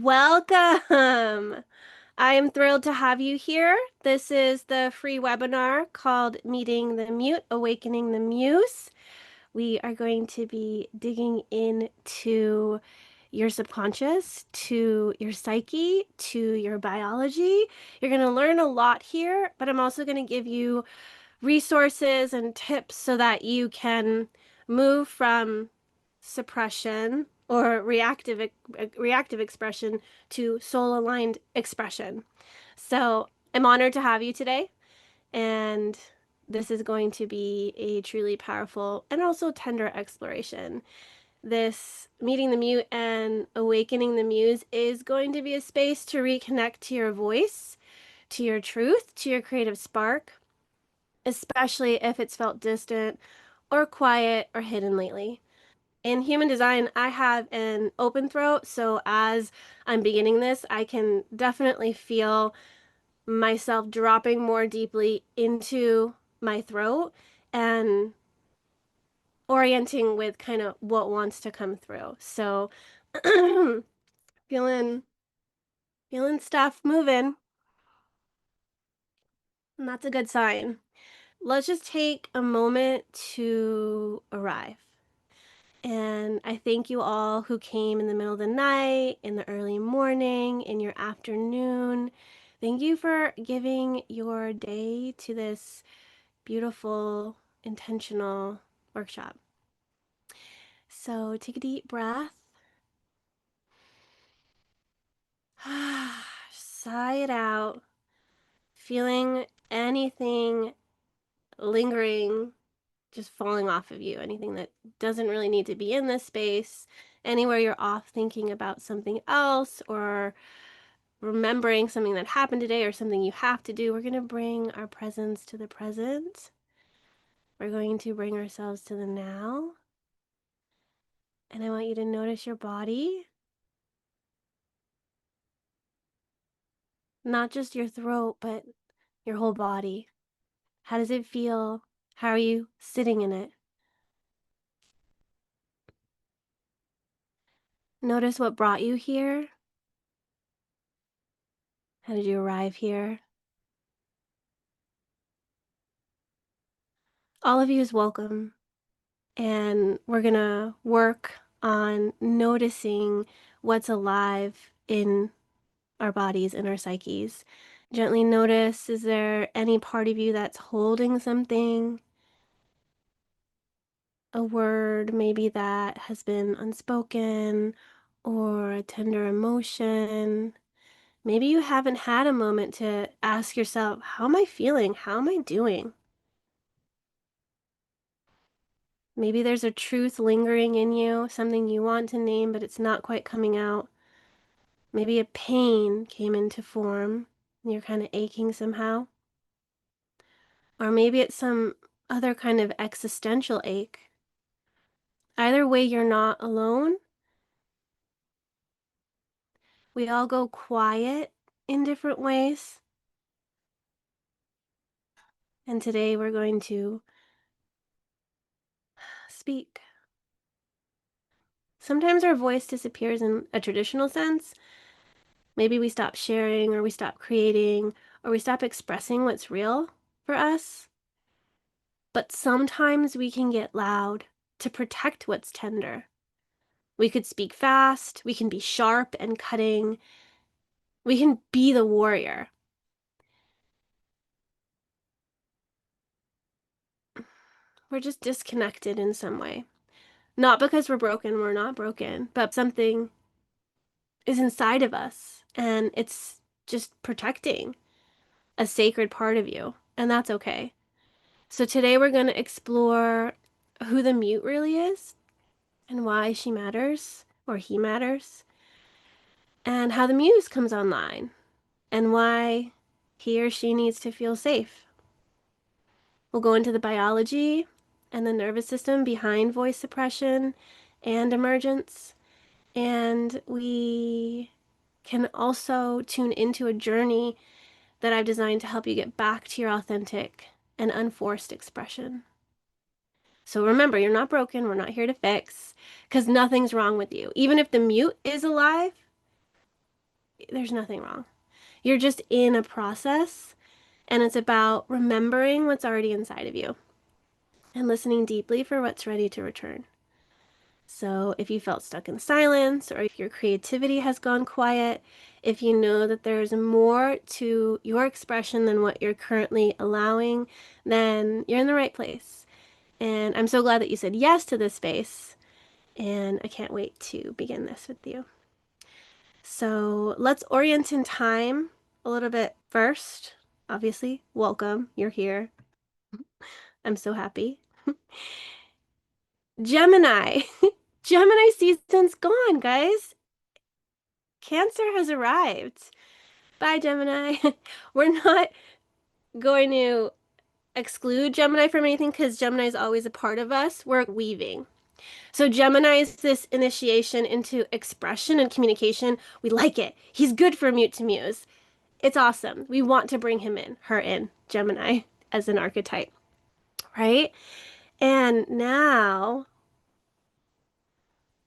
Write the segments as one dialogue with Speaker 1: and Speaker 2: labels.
Speaker 1: Welcome! I am thrilled to have you here. This is the free webinar called Meeting the Mute, Awakening the Muse. We are going to be digging into your subconscious, to your psyche, to your biology. You're going to learn a lot here, but I'm also going to give you resources and tips so that you can move from suppression or reactive expression to soul aligned expression. So I'm honored to have you today, and this is going to be a truly powerful and also tender exploration. This meeting the mute and awakening the muse is going to be a space to reconnect to your voice, to your truth, to your creative spark, especially if it's felt distant or quiet or hidden lately. In human design, I have an open throat, so as I'm beginning this, I can definitely feel myself dropping more deeply into my throat and orienting with kind of what wants to come through. So feeling feeling stuff moving, and that's a good sign. Let's just take a moment to arrive. And I thank you all who came in the middle of the night, in the early morning, in your afternoon. Thank you for giving your day to this beautiful, intentional workshop. So take a deep breath. Sigh it out, feeling anything lingering just falling off of you, anything that doesn't really need to be in this space, anywhere you're off thinking about something else or remembering something that happened today or something you have to do. We're going to bring our presence to the present. We're going to bring ourselves to the now. And I want you to notice your body, not just your throat, but your whole body. How does it feel? How are you sitting in it? Notice what brought you here. How did you arrive here? All of you is welcome. And we're going to work on noticing what's alive in our bodies and our psyches. Gently notice, is there any part of you that's holding something? A word maybe that has been unspoken, or a tender emotion. Maybe you haven't had a moment to ask yourself, how am I feeling? How am I doing? Maybe there's a truth lingering in you, something you want to name, but it's not quite coming out. Maybe a pain came into form and you're kind of aching somehow. Or maybe it's some other kind of existential ache. Either way, you're not alone. We all go quiet in different ways. And today we're going to speak. Sometimes our voice disappears in a traditional sense. Maybe we stop sharing, or we stop creating, or we stop expressing what's real for us. But sometimes we can get loud to protect what's tender. We could speak fast, we can be sharp and cutting, we can be the warrior. We're just disconnected in some way. Not because we're not broken, but something is inside of us and it's just protecting a sacred part of you, and that's okay. So today we're going to explore who the mute really is and why she matters or he matters, and how the muse comes online and why he or she needs to feel safe. We'll go into the biology and the nervous system behind voice suppression and emergence. And we can also tune into a journey that I've designed to help you get back to your authentic and unforced expression. So remember, you're not broken. We're not here to fix, because nothing's wrong with you. Even if the mute is alive, there's nothing wrong. You're just in a process, and it's about remembering what's already inside of you and listening deeply for what's ready to return. So, if you felt stuck in silence, or if your creativity has gone quiet, if you know that there's more to your expression than what you're currently allowing, then you're in the right place. And I'm so glad that you said yes to this space. And I can't wait to begin this with you. So, let's orient in time a little bit first. Obviously, welcome. You're here. I'm so happy. Gemini. Gemini season's gone, guys. Cancer has arrived. Bye, Gemini. We're not going to exclude Gemini from anything because Gemini is always a part of us. We're weaving. So Gemini is this initiation into expression and communication. We like it. He's good for mute to muse. It's awesome. We want to bring him in, her in, Gemini as an archetype, right? And now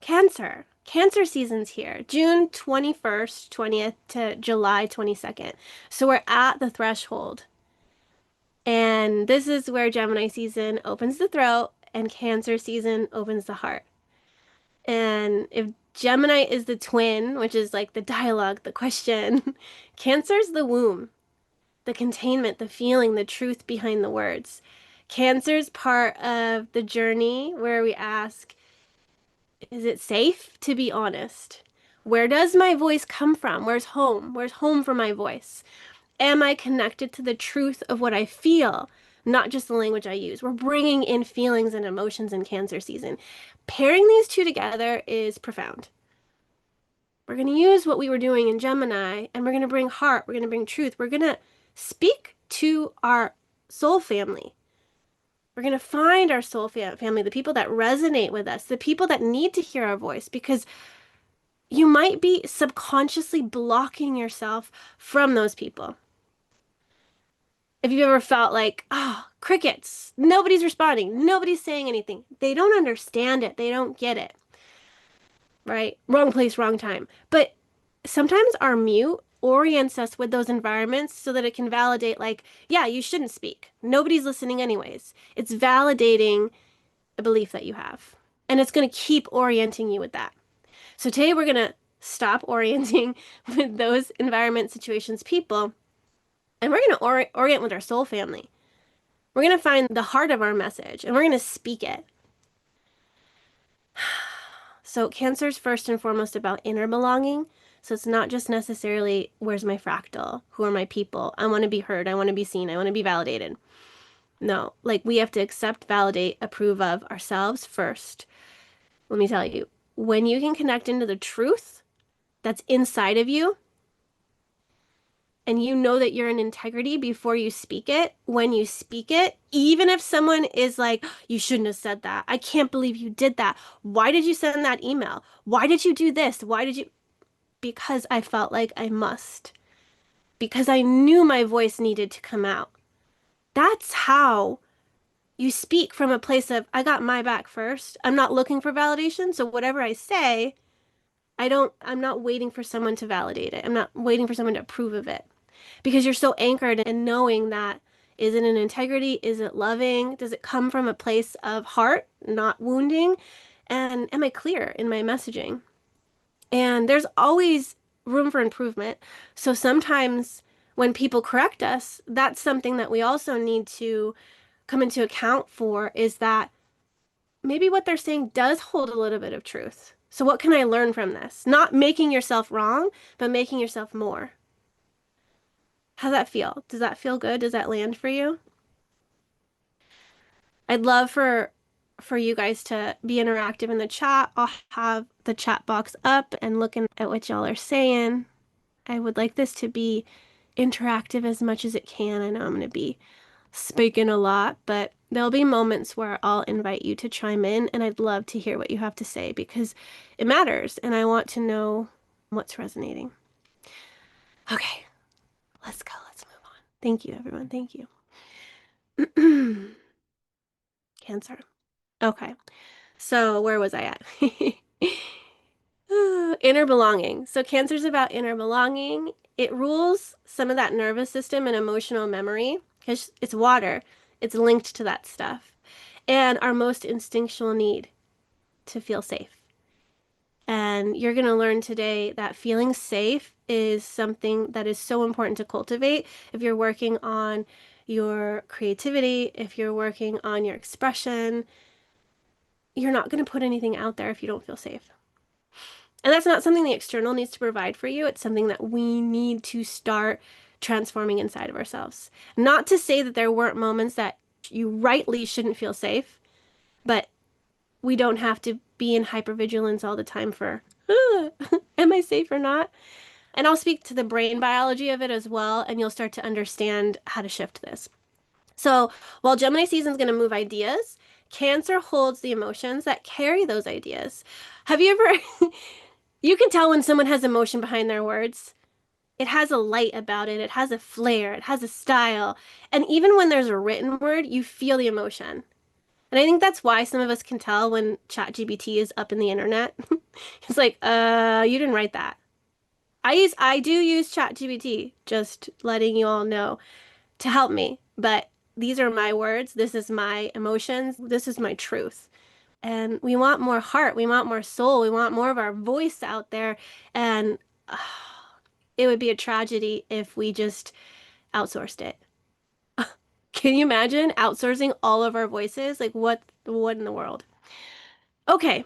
Speaker 1: Cancer. Cancer season's here. June 21st, 20th to July 22nd. So we're at the threshold. And this is where Gemini season opens the throat and Cancer season opens the heart. And if Gemini is the twin, which is like the dialogue, the question, Cancer's the womb, the containment, the feeling, the truth behind the words. Cancer's part of the journey where we ask, is it safe to be honest? Where does my voice come from? Where's home? Where's home for my voice? Am I connected to the truth of what I feel, not just the language I use? We're bringing in feelings and emotions in Cancer season. Pairing these two together is profound. We're going to use what we were doing in Gemini, and we're going to bring heart, we're going to bring truth. We're going to speak to our soul family. We're going to find our soul family, the people that resonate with us, the people that need to hear our voice, because you might be subconsciously blocking yourself from those people. If you've ever felt like, oh, crickets, nobody's responding, nobody's saying anything, they don't understand it, they don't get it, right? Wrong place, wrong time. But sometimes our mute orients us with those environments so that it can validate, like, yeah, you shouldn't speak. Nobody's listening anyways. It's validating a belief that you have. And it's going to keep orienting you with that. So today we're going to stop orienting with those environment, situations, people, and we're going to orient with our soul family. We're going to find the heart of our message and we're going to speak it. So Cancer's first and foremost about inner belonging. So it's not just necessarily, where's my fractal? Who are my people? I want to be heard. I want to be seen. I want to be validated. No, like we have to accept, validate, approve of ourselves first. Let me tell you, when you can connect into the truth that's inside of you, and you know that you're in integrity before you speak it, when you speak it, even if someone is like, you shouldn't have said that. I can't believe you did that. Why did you send that email? Why did you do this? Why did you? Because I felt like I must. Because I knew my voice needed to come out. That's how you speak from a place of, I got my back first. I'm not looking for validation. So whatever I say, I'm not waiting for someone to validate it. I'm not waiting for someone to approve of it. Because you're so anchored in knowing that, is it an integrity? Is it loving? Does it come from a place of heart, not wounding? And am I clear in my messaging? And there's always room for improvement. So sometimes when people correct us, that's something that we also need to come into account for, is that maybe what they're saying does hold a little bit of truth. So what can I learn from this? Not making yourself wrong, but making yourself more. How's that feel? Does that feel good? Does that land for you? I'd love for you guys to be interactive in the chat. I'll have the chat box up and looking at what y'all are saying. I would like this to be interactive as much as it can. I know I'm going to be speaking a lot, but there'll be moments where I'll invite you to chime in, and I'd love to hear what you have to say because it matters, and I want to know what's resonating. Okay, let's go. Let's move on. Thank you, everyone. Thank you. Cancer. Okay. So where was I at? Inner belonging. So Cancer's about inner belonging. It rules some of that nervous system and emotional memory because it's water. It's linked to that stuff. And our most instinctual need to feel safe. And you're going to learn today that feeling safe is something that is so important to cultivate if you're working on your creativity, if you're working on your expression. You're not going to put anything out there if you don't feel safe. And that's not something the external needs to provide for you. It's something that we need to start transforming inside of ourselves. Not to say that there weren't moments that you rightly shouldn't feel safe, but we don't have to be in hypervigilance all the time for, am I safe or not? And I'll speak to the brain biology of it as well, and you'll start to understand how to shift this. So while Gemini season is going to move ideas, Cancer holds the emotions that carry those ideas. Have you ever, you can tell when someone has emotion behind their words. It has a light about it, it has a flair, it has a style. And even when there's a written word, you feel the emotion. And I think that's why some of us can tell when ChatGPT is up in the internet. It's like, you didn't write that. I do use ChatGPT, just letting you all know to help me. But these are my words, this is my emotions, this is my truth. And we want more heart, we want more soul, we want more of our voice out there. And it would be a tragedy if we just outsourced it. Can you imagine outsourcing all of our voices? Like what in the world? Okay,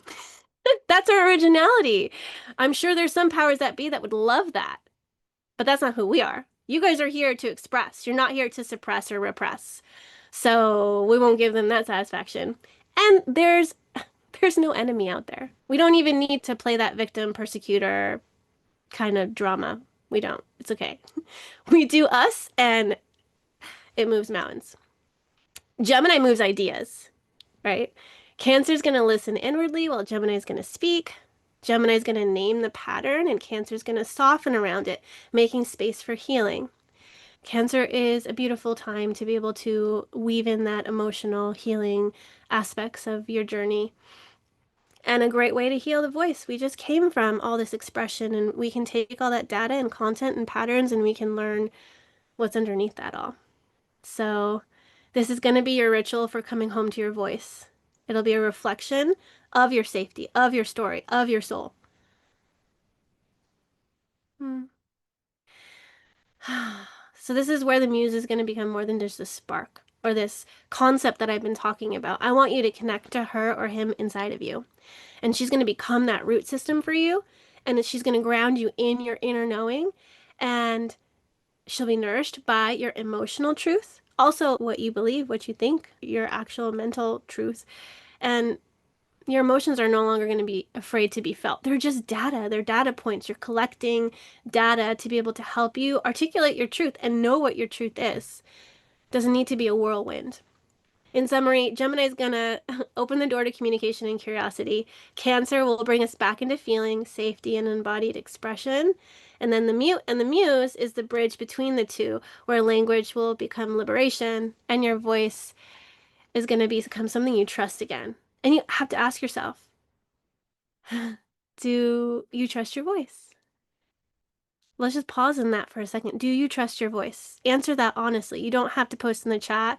Speaker 1: that's our originality. I'm sure there's some powers that be that would love that, but that's not who we are. You guys are here to express. You're not here to suppress or repress. So we won't give them that satisfaction. And there's no enemy out there. We don't even need to play that victim persecutor kind of drama. We don't. It's okay. We do us and it moves mountains. Gemini moves ideas, right? Cancer's going to listen inwardly while Gemini's going to speak. Gemini's going to name the pattern and Cancer's going to soften around it, making space for healing. Cancer is a beautiful time to be able to weave in that emotional healing aspects of your journey and a great way to heal the voice. We just came from all this expression and we can take all that data and content and patterns and we can learn what's underneath that all. So this is going to be your ritual for coming home to your voice. It'll be a reflection of your safety, of your story, of your soul. Hmm. So this is where the muse is going to become more than just a spark or this concept that I've been talking about. I want you to connect to her or him inside of you. And she's going to become that root system for you. And she's going to ground you in your inner knowing. And she'll be nourished by your emotional truth. Also, what you believe, what you think, your actual mental truth. And your emotions are no longer going to be afraid to be felt. They're just data. They're data points. You're collecting data to be able to help you articulate your truth and know what your truth is. Doesn't need to be a whirlwind. In summary, Gemini is going to open the door to communication and curiosity. Cancer will bring us back into feeling, safety, and embodied expression. And then the mute and the muse is the bridge between the two, where language will become liberation and your voice is going to become something you trust again. And you have to ask yourself, do you trust your voice? Let's just pause in that for a second. Do you trust your voice? Answer that honestly. You don't have to post in the chat.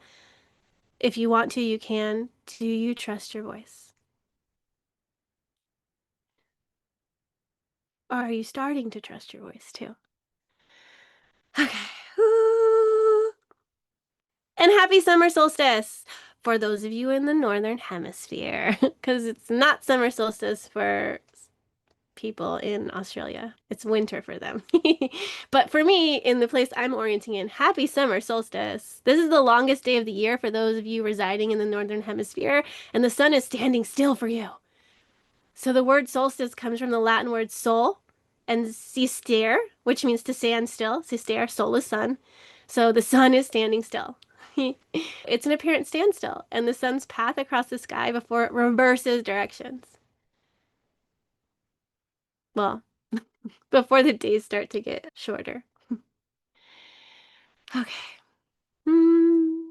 Speaker 1: If you want to, you can. Do you trust your voice? Or are you starting to trust your voice too? Okay. Ooh. And happy summer solstice for those of you in the northern hemisphere, because it's not summer solstice for people in Australia. It's winter for them. But for me, in the place I'm orienting in, happy summer solstice. This is the longest day of the year for those of you residing in the northern hemisphere, and the sun is standing still for you. So the word solstice comes from the Latin word sol and sistere, which means to stand still. Sistere, sol is sun. So the sun is standing still. It's an apparent standstill, and the sun's path across the sky before it reverses directions. Well, before the days start to get shorter. Okay. Mm,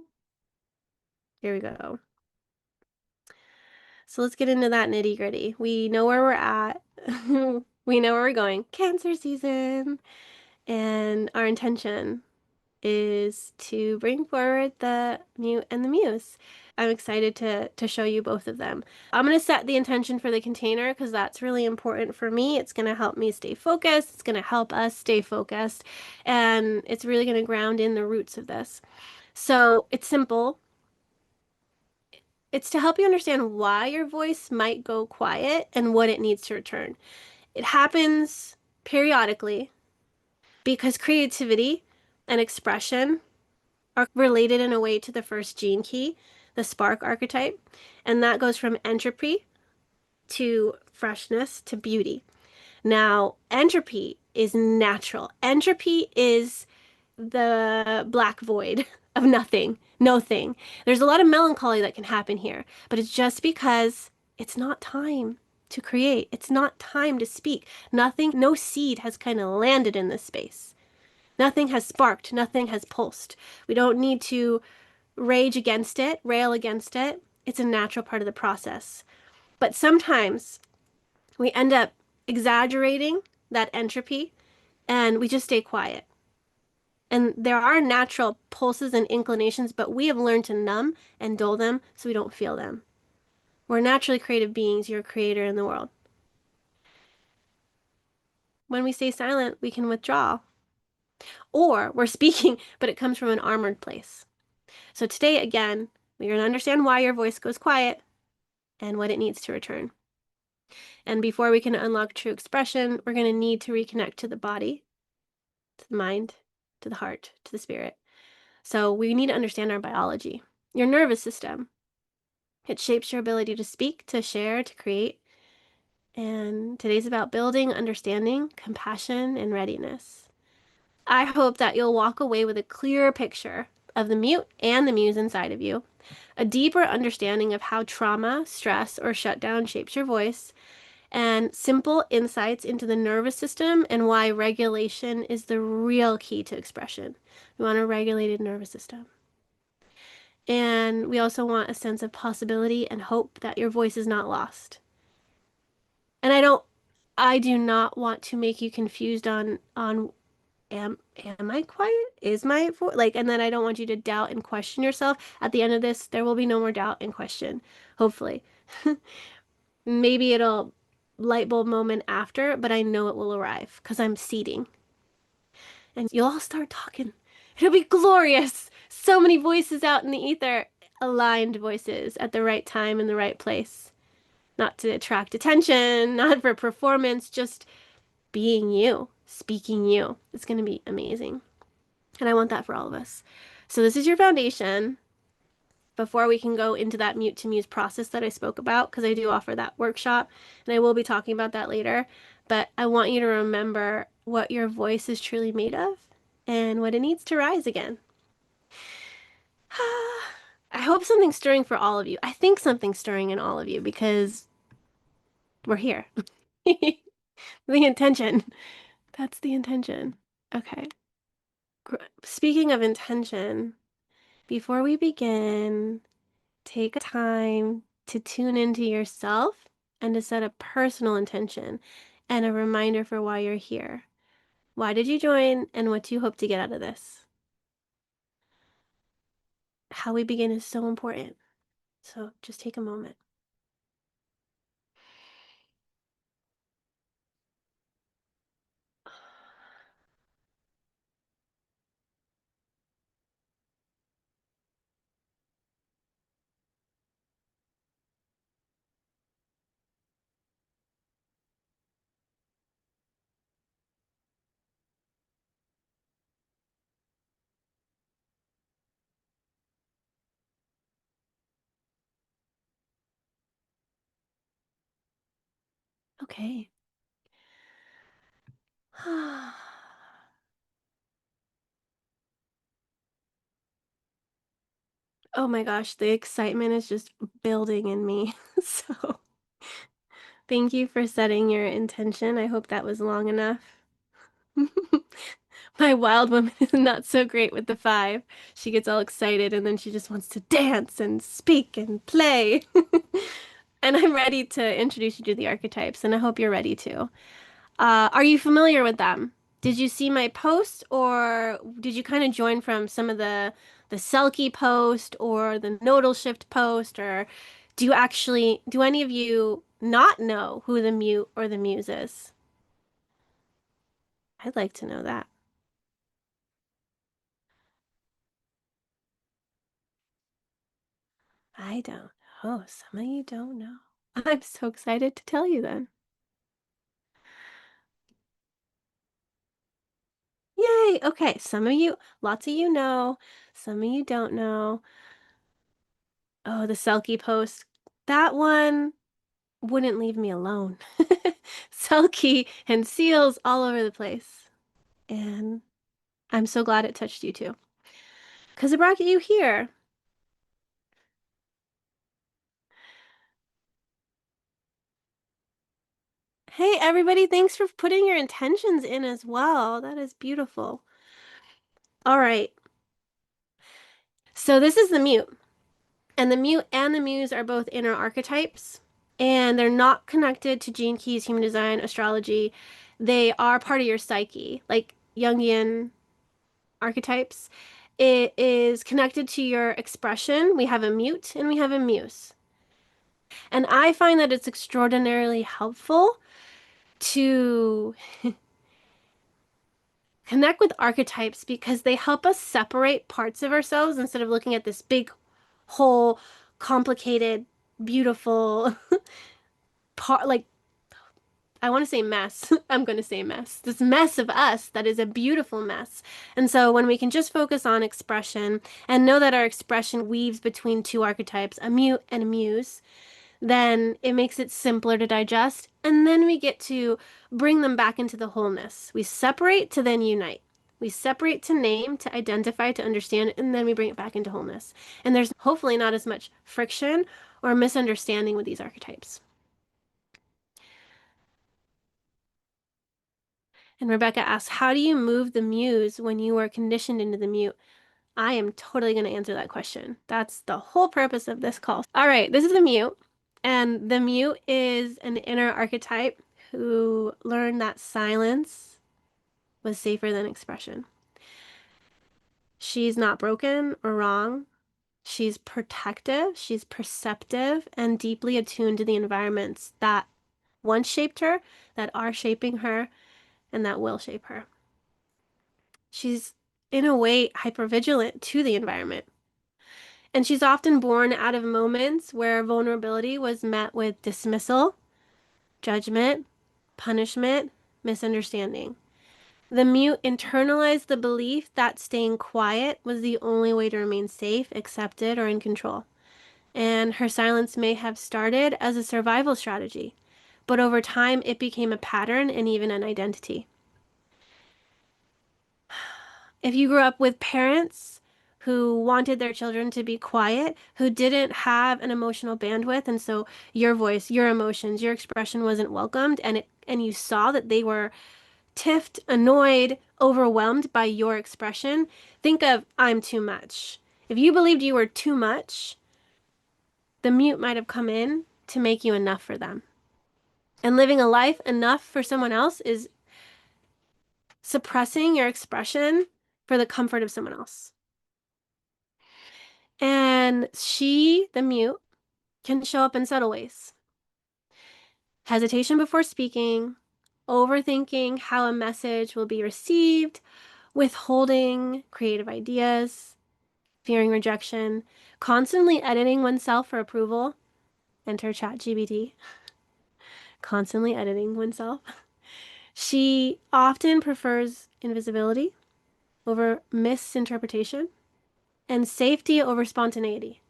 Speaker 1: here we go. So let's get into that nitty gritty. We know where we're at. We know where we're going. Cancer season. And our intention is to bring forward the mute and the muse. I'm excited to show you both of them. I'm going to set the intention for the container because that's really important for me. It's going to help me stay focused. It's going to help us stay focused. And it's really going to ground in the roots of this. So it's simple. It's to help you understand why your voice might go quiet and what it needs to return. It happens periodically because creativity and expression are related in a way to the first gene key, the spark archetype, and that goes from entropy to freshness to beauty. Now, entropy is natural. Entropy is the black void of nothing, no thing. There's a lot of melancholy that can happen here, but it's just because it's not time to create. It's not time to speak. Nothing, no seed has kind of landed in this space. Nothing has sparked, nothing has pulsed. We don't need to rage against it, rail against it. It's a natural part of the process. But sometimes we end up exaggerating that entropy and we just stay quiet. And there are natural pulses and inclinations, but we have learned to numb and dull them so we don't feel them. We're naturally creative beings. You're a creator in the world. When we stay silent, we can withdraw. Or we're speaking, but it comes from an armored place. So today, again, we're going to understand why your voice goes quiet and what it needs to return. And before we can unlock true expression, we're going to need to reconnect to the body, to the mind, to the heart, to the spirit. So we need to understand our biology. Your nervous system, it shapes your ability to speak, to share, to create. And today's about building, understanding, compassion, and readiness. I hope that you'll walk away with a clearer picture of the mute and the muse inside of you, a deeper understanding of how trauma, stress, or shutdown shapes your voice, and simple insights into the nervous system and why regulation is the real key to expression. We want a regulated nervous system. And we also want a sense of possibility and hope that your voice is not lost. And I do not want to make you confused on am I quiet? Is my voice like, and then I don't want you to doubt and question yourself. At the end of this, there will be no more doubt and question, hopefully. Maybe it'll light bulb moment after, but I know it will arrive because I'm seeding. And you'll all start talking. It'll be glorious. So many voices out in the ether, aligned voices at the right time in the right place. Not to attract attention, not for performance, just being you, speaking you. It's going to be amazing. And I want that for all of us. So this is your foundation before we can go into that mute to muse process that I spoke about, because I do offer that workshop and I will be talking about that later. But I want you to remember what your voice is truly made of and what it needs to rise again. I hope something's stirring for all of you. I think something's stirring in all of you because we're here. The intention. That's the intention. Okay. Speaking of intention, before we begin, take a time to tune into yourself and to set a personal intention and a reminder for why you're here. Why did you join and what do you hope to get out of this? How we begin is so important. So just take a moment. Okay. Oh my gosh, the excitement is just building in me. So thank you for setting your intention. I hope that was long enough. My wild woman is not so great with the five. She gets all excited and then she just wants to dance and speak and play. And I'm ready to introduce you to the archetypes, and I hope you're ready too. Are you familiar with them? Did you see my post or did you kind of join from some of the Selkie post or the nodal shift post or do any of you not know who the mute or the muse is? I'd like to know that. I don't know. Some of you don't know. I'm so excited to tell you then. Yay! Okay, some of you, lots of you know, some of you don't know. Oh, the Selkie post. That one wouldn't leave me alone. Selkie and seals all over the place. And I'm so glad it touched you too. Because it brought you here. Hey, everybody, thanks for putting your intentions in as well. That is beautiful. All right. So this is the mute. And the mute and the muse are both inner archetypes. And they're not connected to gene keys, human design, astrology. They are part of your psyche, like Jungian archetypes. It is connected to your expression. We have a mute and we have a muse. And I find that it's extraordinarily helpful to connect with archetypes because they help us separate parts of ourselves instead of looking at this big, whole, complicated, beautiful part, like I want to say mess. I'm going to say mess. This mess of us that is a beautiful mess. And so when we can just focus on expression and know that our expression weaves between two archetypes, a mute and a muse, then it makes it simpler to digest. And then we get to bring them back into the wholeness. We separate to then unite. We separate to name, to identify, to understand, and then we bring it back into wholeness. And there's hopefully not as much friction or misunderstanding with these archetypes. And Rebecca asks, how do you move the muse when you are conditioned into the mute? I am totally going to answer that question. That's the whole purpose of this call. All right, this is the mute. And the mute is an inner archetype who learned that silence was safer than expression. She's not broken or wrong. She's protective, she's perceptive, and deeply attuned to the environments that once shaped her, that are shaping her, and that will shape her. She's, in a way, hypervigilant to the environment. And she's often born out of moments where vulnerability was met with dismissal, judgment, punishment, misunderstanding. The mute internalized the belief that staying quiet was the only way to remain safe, accepted, or in control. And her silence may have started as a survival strategy, but over time it became a pattern and even an identity. If you grew up with parents who wanted their children to be quiet, who didn't have an emotional bandwidth, and so your voice, your emotions, your expression wasn't welcomed, and you saw that they were tiffed, annoyed, overwhelmed by your expression, think of I'm too much. If you believed you were too much, the mute might have come in to make you enough for them. And living a life enough for someone else is suppressing your expression for the comfort of someone else. And she, the mute, can show up in subtle ways. Hesitation before speaking, overthinking how a message will be received, withholding creative ideas, fearing rejection, constantly editing oneself for approval. Enter ChatGPT. Constantly editing oneself. She often prefers invisibility over misinterpretation and safety over spontaneity.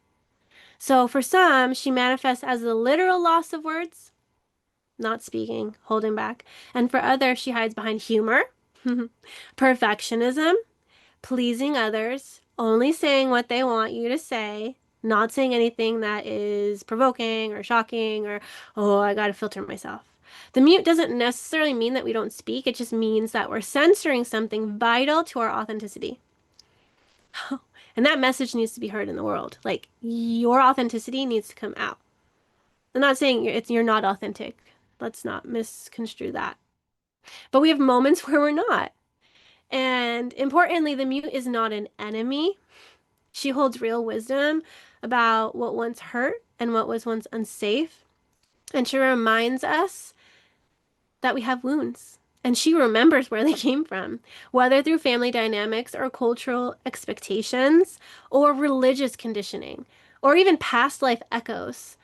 Speaker 1: So for some, she manifests as the literal loss of words, not speaking, holding back. And for others, she hides behind humor, perfectionism, pleasing others, only saying what they want you to say, not saying anything that is provoking or shocking or, oh, I gotta filter myself. The mute doesn't necessarily mean that we don't speak, it just means that we're censoring something vital to our authenticity. And that message needs to be heard in the world. Like, your authenticity needs to come out. I'm not saying you're not authentic. Let's not misconstrue that. but we have moments where we're not. And importantly, the mute is not an enemy. She holds real wisdom about what once hurt and what was once unsafe. And she reminds us that we have wounds. And she remembers where they came from, whether through family dynamics or cultural expectations or religious conditioning or even past life echoes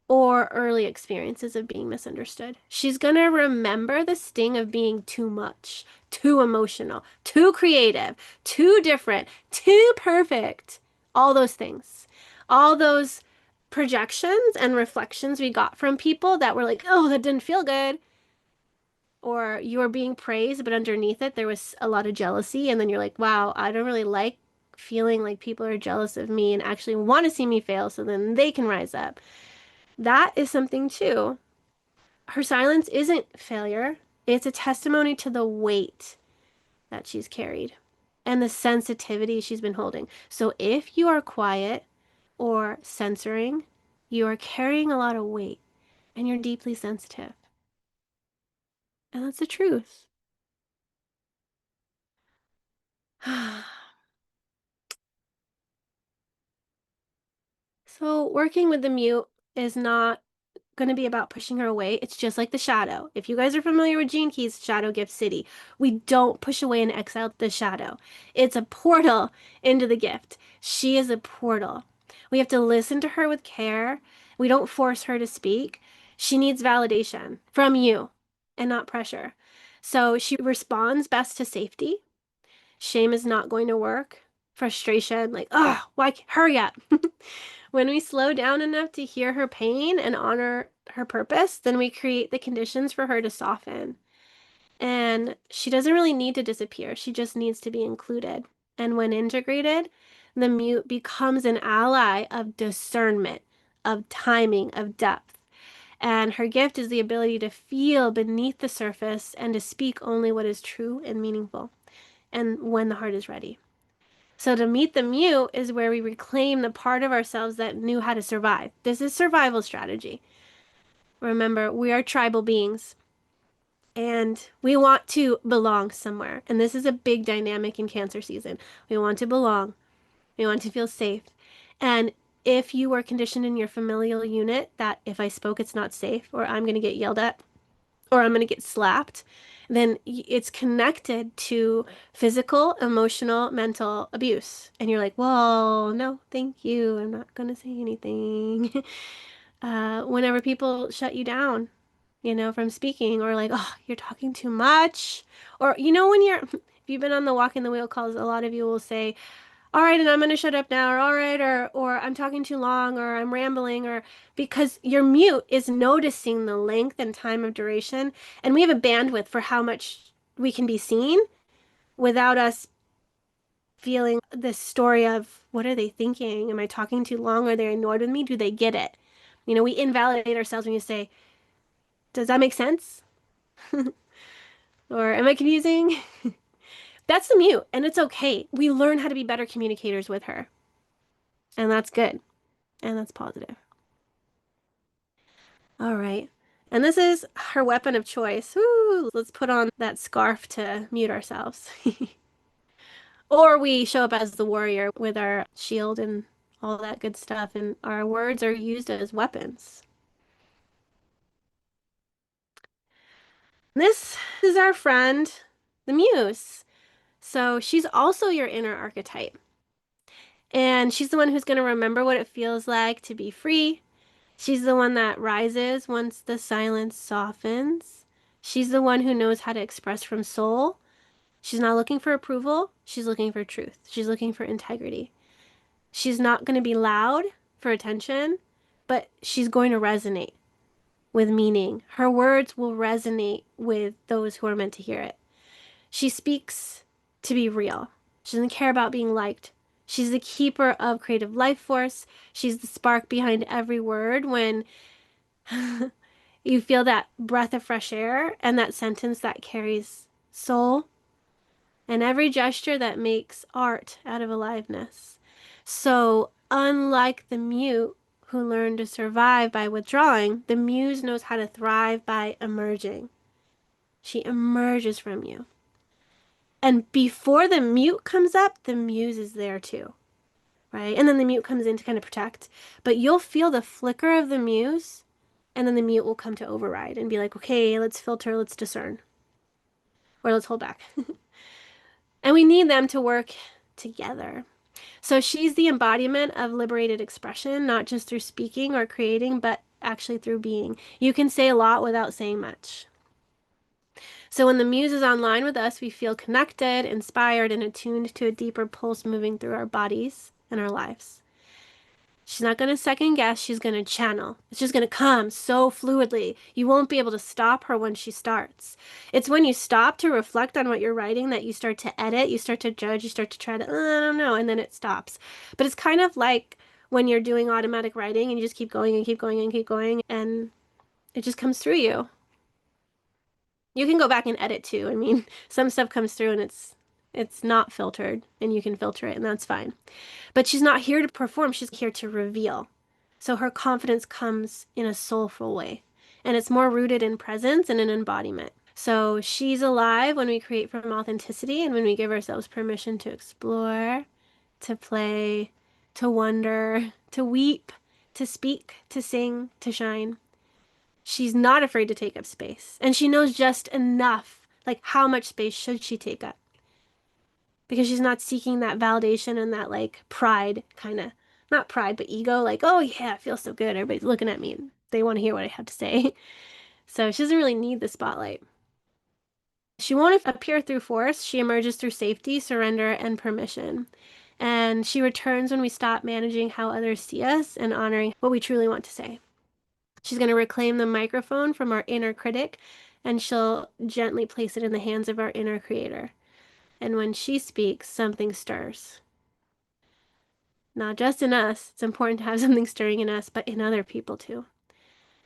Speaker 1: or early experiences of being misunderstood. She's going to remember the sting of being too much, too emotional, too creative, too different, too perfect. All those things. All those projections and reflections we got from people that were like, oh, that didn't feel good. Or you were being praised, but underneath it, there was a lot of jealousy. And then you're like, wow, I don't really like feeling like people are jealous of me and actually want to see me fail so then they can rise up. That is something too. Her silence isn't failure, it's a testimony to the weight that she's carried and the sensitivity she's been holding. So if you are quiet or censoring, you are carrying a lot of weight and you're deeply sensitive. And that's the truth. So, working with the mute is not going to be about pushing her away. It's just like the shadow. If you guys are familiar with Gene Key's Shadow Gift City, we don't push away and exile the shadow. It's a portal into the gift. She is a portal. We have to listen to her with care. We don't force her to speak. She needs validation from you and not pressure. So she responds best to safety. Shame is not going to work. Frustration, like, oh, why? Hurry up. When we slow down enough to hear her pain and honor her purpose, then we create the conditions for her to soften. And she doesn't really need to disappear, she just needs to be included. And when integrated, the mute becomes an ally of discernment, of timing, of depth. And her gift is the ability to feel beneath the surface and to speak only what is true and meaningful, and when the heart is ready. So to meet the mute is where we reclaim the part of ourselves that knew how to survive. This is survival strategy. Remember, we are tribal beings and we want to belong somewhere. And this is a big dynamic in Cancer season. We want to belong. We want to feel safe. And if you were conditioned in your familial unit that if I spoke, it's not safe, or I'm going to get yelled at, or I'm going to get slapped, then it's connected to physical, emotional, mental abuse. And you're like, well, no, thank you. I'm not going to say anything. Whenever people shut you down, from speaking, or like, oh, you're talking too much. Or, when if you've been on the walking the wheel calls, a lot of you will say, all right, and I'm going to shut up now, or all right, or I'm talking too long, or I'm rambling, or because your mute is noticing the length and time of duration, and we have a bandwidth for how much we can be seen without us feeling this story of what are they thinking? Am I talking too long? Are they annoyed with me? Do they get it? We invalidate ourselves when you say, does that make sense? Or am I confusing? That's the mute, and it's okay. We learn how to be better communicators with her, and that's good, and that's positive. All right. And this is her weapon of choice. Woo, let's put on that scarf to mute ourselves. Or we show up as the warrior with our shield and all that good stuff, and our words are used as weapons. This is our friend, the Muse. So she's also your inner archetype. And she's the one who's going to remember what it feels like to be free. She's the one that rises once the silence softens. She's the one who knows how to express from soul. She's not looking for approval. She's looking for truth. She's looking for integrity. She's not going to be loud for attention, but she's going to resonate with meaning. Her words will resonate with those who are meant to hear it. She speaks to be real. She doesn't care about being liked. She's the keeper of creative life force. She's the spark behind every word when you feel that breath of fresh air and that sentence that carries soul, and every gesture that makes art out of aliveness. So, unlike the mute who learned to survive by withdrawing, the muse knows how to thrive by emerging. She emerges from you. And before the mute comes up, the muse is there too, right? And then the mute comes in to kind of protect. But you'll feel the flicker of the muse, and then the mute will come to override and be like, okay, let's filter, let's discern, or let's hold back. And we need them to work together. So she's the embodiment of liberated expression, not just through speaking or creating, but actually through being. You can say a lot without saying much. So when the muse is online with us, we feel connected, inspired, and attuned to a deeper pulse moving through our bodies and our lives. She's not going to second guess, she's going to channel. It's just going to come so fluidly. You won't be able to stop her when she starts. It's when you stop to reflect on what you're writing that you start to edit, you start to judge, you start to try to, I don't know, and then it stops. But it's kind of like when you're doing automatic writing and you just keep going and keep going and keep going, and it just comes through you. You can go back and edit too. I mean, some stuff comes through and it's not filtered and you can filter it and that's fine. But she's not here to perform, she's here to reveal. So her confidence comes in a soulful way. And it's more rooted in presence and in embodiment. So she's alive when we create from authenticity and when we give ourselves permission to explore, to play, to wonder, to weep, to speak, to sing, to shine. She's not afraid to take up space. And she knows just enough. Like, how much space should she take up? Because she's not seeking that validation and that, like, pride kind of, not pride, but ego. Like, oh, yeah, I feel so good. Everybody's looking at me and they want to hear what I have to say. So she doesn't really need the spotlight. She won't appear through force. She emerges through safety, surrender, and permission. And she returns when we stop managing how others see us and honoring what we truly want to say. She's going to reclaim the microphone from our inner critic and she'll gently place it in the hands of our inner creator. And when she speaks, something stirs. Not just in us, it's important to have something stirring in us, but in other people too.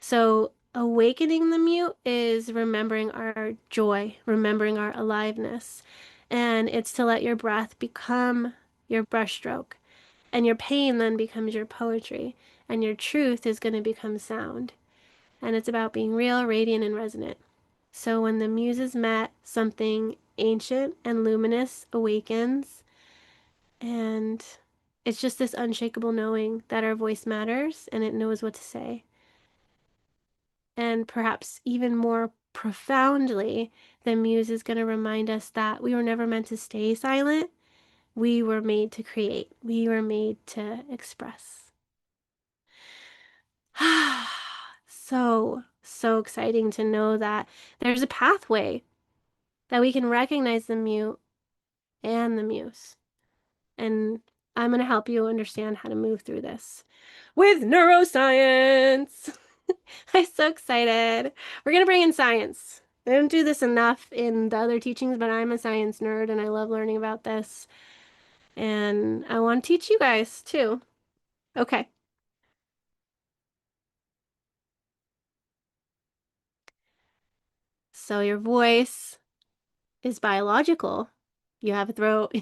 Speaker 1: So, awakening the mute is remembering our joy, remembering our aliveness. And it's to let your breath become your brushstroke. And your pain then becomes your poetry. And your truth is going to become sound. And it's about being real, radiant, and resonant. So when the muses met, something ancient and luminous awakens, and it's just this unshakable knowing that our voice matters and it knows what to say. And perhaps even more profoundly, the muse is going to remind us that we were never meant to stay silent. We were made to create. We were made to express. So exciting to know that there's a pathway that we can recognize the mute and the muse. And I'm going to help you understand how to move through this with neuroscience. I'm so excited. We're going to bring in science. I don't do this enough in the other teachings, but I'm a science nerd and I love learning about this. And I want to teach you guys too. Okay. So your voice is biological. You have a throat,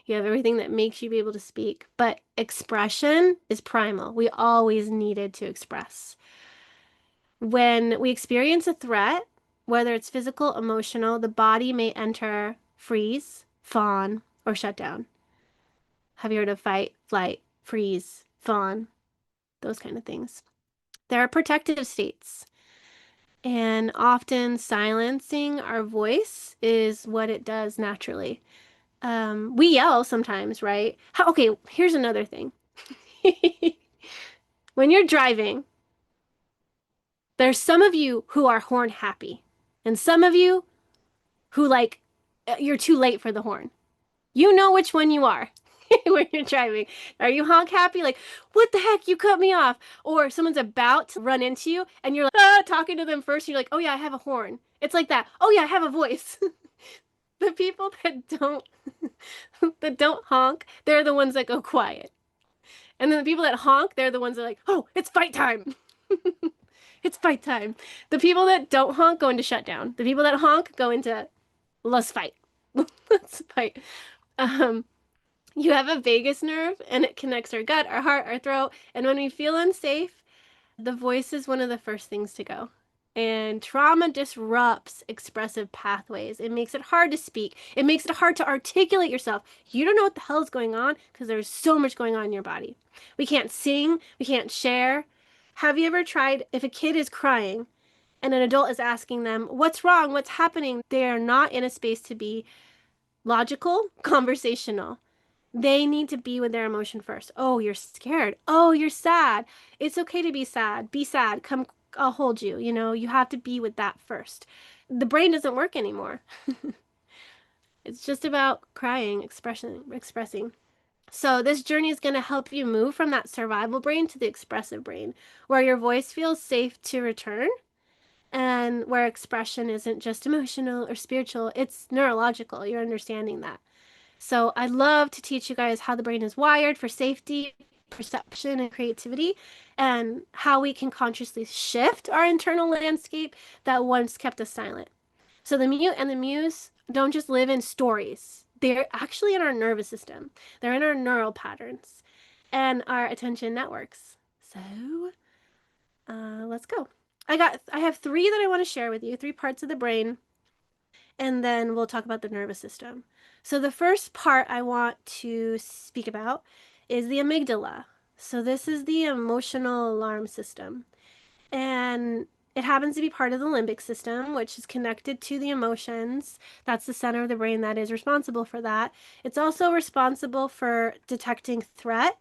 Speaker 1: you have everything that makes you be able to speak, but expression is primal. We always needed to express. When we experience a threat, whether it's physical, emotional, the body may enter freeze, fawn, or shut down. Have you heard of fight, flight, freeze, fawn? Those kind of things. There are protective states. And often silencing our voice is what it does naturally. We yell sometimes, right? Okay, here's another thing. When you're driving, there's some of you who are horn happy, and some of you who like you're too late for the horn. You know which one you are when you're driving. Are you honk happy? Like, what the heck? You cut me off. Or someone's about to run into you and you're like, talking to them first. And you're like, oh yeah, I have a horn. It's like that. Oh yeah, I have a voice. The people that don't that don't honk, they're the ones that go quiet. And then the people that honk, they're the ones that are like, oh, it's fight time. It's fight time. The people that don't honk go into shutdown. The people that honk go into let's fight. Let's fight. Um, you have a vagus nerve and it connects our gut, our heart, our throat. And when we feel unsafe, the voice is one of the first things to go. And trauma disrupts expressive pathways. It makes it hard to speak. It makes it hard to articulate yourself. You don't know what the hell is going on because there's so much going on in your body. We can't sing. We can't share. Have you ever tried, if a kid is crying and an adult is asking them, what's wrong? What's happening? They are not in a space to be logical, conversational. They need to be with their emotion first. Oh, you're scared. Oh, you're sad. It's okay to be sad. Be sad. Come, I'll hold you. You know, you have to be with that first. The brain doesn't work anymore. It's just about crying, expressing. So this journey is going to help you move from that survival brain to the expressive brain, where your voice feels safe to return and where expression isn't just emotional or spiritual, it's neurological. You're understanding that. So I love to teach you guys how the brain is wired for safety, perception, and creativity, and how we can consciously shift our internal landscape that once kept us silent. So the mute and the muse don't just live in stories. They're actually in our nervous system. They're in our neural patterns and our attention networks. So let's go. I have three that I want to share with you, three parts of the brain, and then we'll talk about the nervous system. So the first part I want to speak about is the amygdala. So this is the emotional alarm system. And it happens to be part of the limbic system, which is connected to the emotions. That's the center of the brain that is responsible for that. It's also responsible for detecting threat,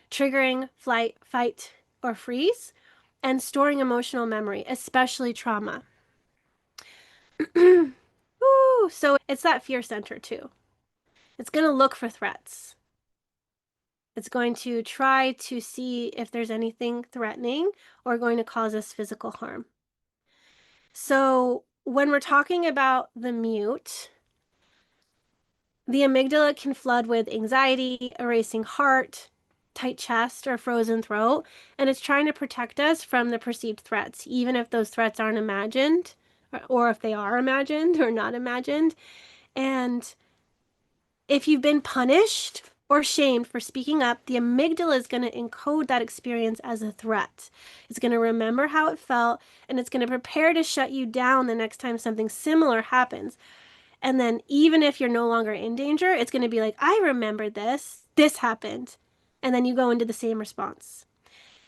Speaker 1: triggering flight, fight, or freeze, and storing emotional memory, especially trauma. Ooh, so it's that fear center too. It's going to look for threats. It's going to try to see if there's anything threatening or going to cause us physical harm. So when we're talking about the mute, the amygdala can flood with anxiety, a racing heart, tight chest, or frozen throat, and it's trying to protect us from the perceived threats, even if those threats aren't imagined, or if they are imagined or not imagined. And if you've been punished or shamed for speaking up, the amygdala is going to encode that experience as a threat. It's going to remember how it felt, and it's going to prepare to shut you down the next time something similar happens. And then even if you're no longer in danger, it's going to be like, I remember this. This happened. And then you go into the same response.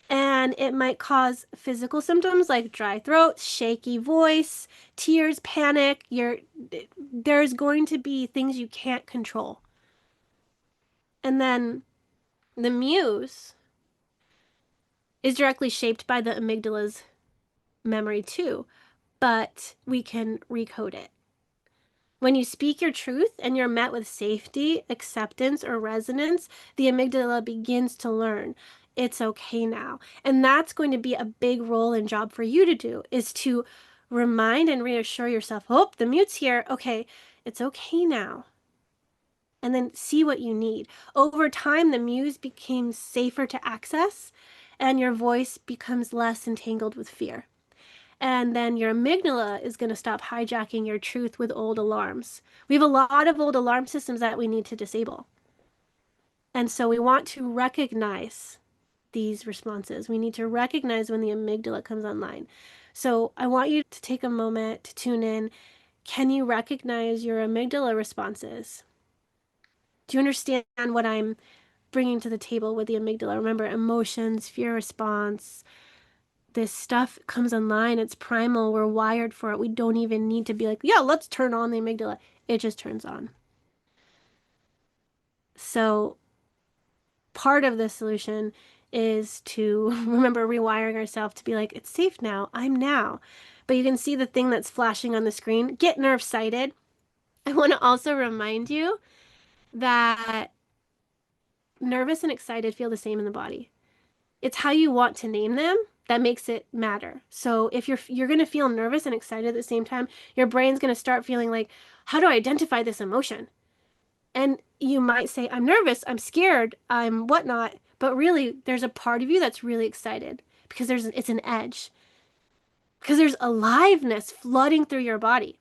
Speaker 1: And it might cause physical symptoms like dry throat, shaky voice, tears, panic. There's going to be things you can't control. And then the muse is directly shaped by the amygdala's memory too, but we can recode it. When you speak your truth and you're met with safety, acceptance, or resonance, the amygdala begins to learn it's okay now. And that's going to be a big role and job for you to do, is to remind and reassure yourself, oh, the mute's here. Okay, it's okay now. And then see what you need. Over time, the muse became safer to access and your voice becomes less entangled with fear. And then your amygdala is going to stop hijacking your truth with old alarms. We have a lot of old alarm systems that we need to disable. And so we want to recognize these responses. We need to recognize when the amygdala comes online. So I want you to take a moment to tune in. Can you recognize your amygdala responses? Do you understand what I'm bringing to the table with the amygdala? Remember, emotions, fear response, this stuff comes online. It's primal. We're wired for it. We don't even need to be like, yeah, let's turn on the amygdala. It just turns on. So part of the solution is to remember rewiring ourselves to be like, it's safe now. I'm now. But you can see the thing that's flashing on the screen. Get nerve sighted. I want to also remind you that nervous and excited feel the same in the body. It's how you want to name them that makes it matter. So if you're going to feel nervous and excited at the same time, your brain's going to start feeling like, how do I identify this emotion? And you might say, I'm nervous, I'm scared, I'm whatnot, but really there's a part of you that's really excited because it's an edge. Because there's aliveness flooding through your body.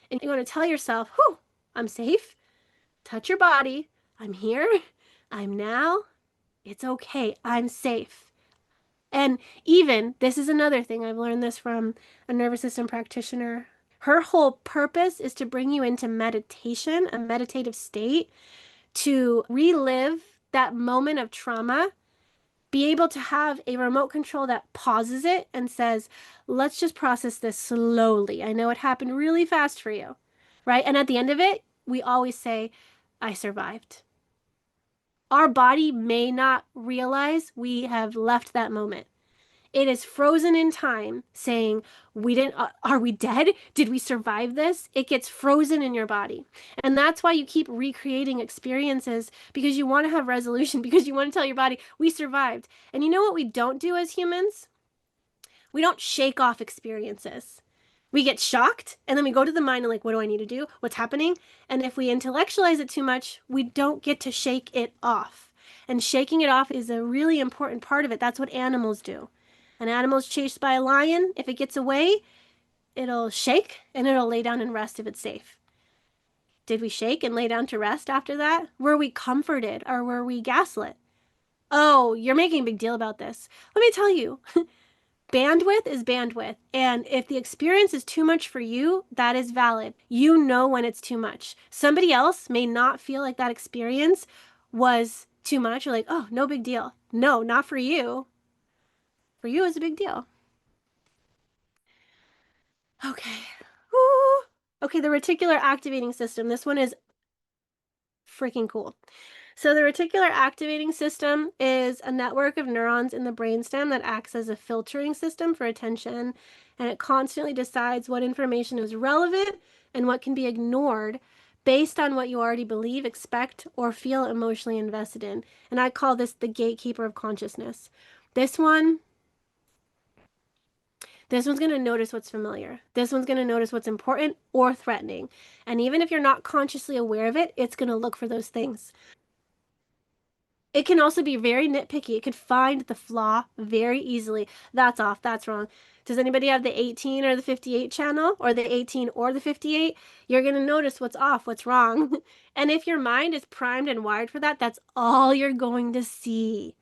Speaker 1: And you're going to tell yourself, whew, I'm safe. Touch your body. I'm here. I'm now. It's okay. I'm safe. And even, this is another thing, I've learned this from a nervous system practitioner. Her whole purpose is to bring you into meditation, a meditative state, to relive that moment of trauma, be able to have a remote control that pauses it and says, let's just process this slowly. I know it happened really fast for you, right? And at the end of it, we always say, I survived. Our body may not realize we have left that moment. It is frozen in time saying, we didn't, are we dead? Did we survive this? It gets frozen in your body. And that's why you keep recreating experiences, because you want to have resolution, because you want to tell your body, we survived. And you know what we don't do as humans? We don't shake off experiences. We get shocked and then we go to the mind and like, what do I need to do? What's happening? And if we intellectualize it too much, we don't get to shake it off. And shaking it off is a really important part of it. That's what animals do. An animal's chased by a lion. If it gets away, it'll shake and it'll lay down and rest if it's safe. Did we shake and lay down to rest after that? Were we comforted or were we gaslit? Oh, you're making a big deal about this. Let me tell you, bandwidth is bandwidth. And if the experience is too much for you, that is valid. You know when it's too much. Somebody else may not feel like that experience was too much. You're like, oh, no big deal. No, not for you. For you, it's a big deal. Okay. Woo. Okay, the reticular activating system. This one is freaking cool. So the reticular activating system is a network of neurons in the brainstem that acts as a filtering system for attention, and it constantly decides what information is relevant and what can be ignored based on what you already believe, expect, or feel emotionally invested in. And I call this the gatekeeper of consciousness. This one, this one's going to notice what's familiar. This one's going to notice what's important or threatening. And even if you're not consciously aware of it, it's going to look for those things. It can also be very nitpicky. It could find the flaw very easily. That's off. That's wrong. Does anybody have the 18 or the 58 channel, or the 18 or the 58? You're going to notice what's off, what's wrong. And if your mind is primed and wired for that, that's all you're going to see.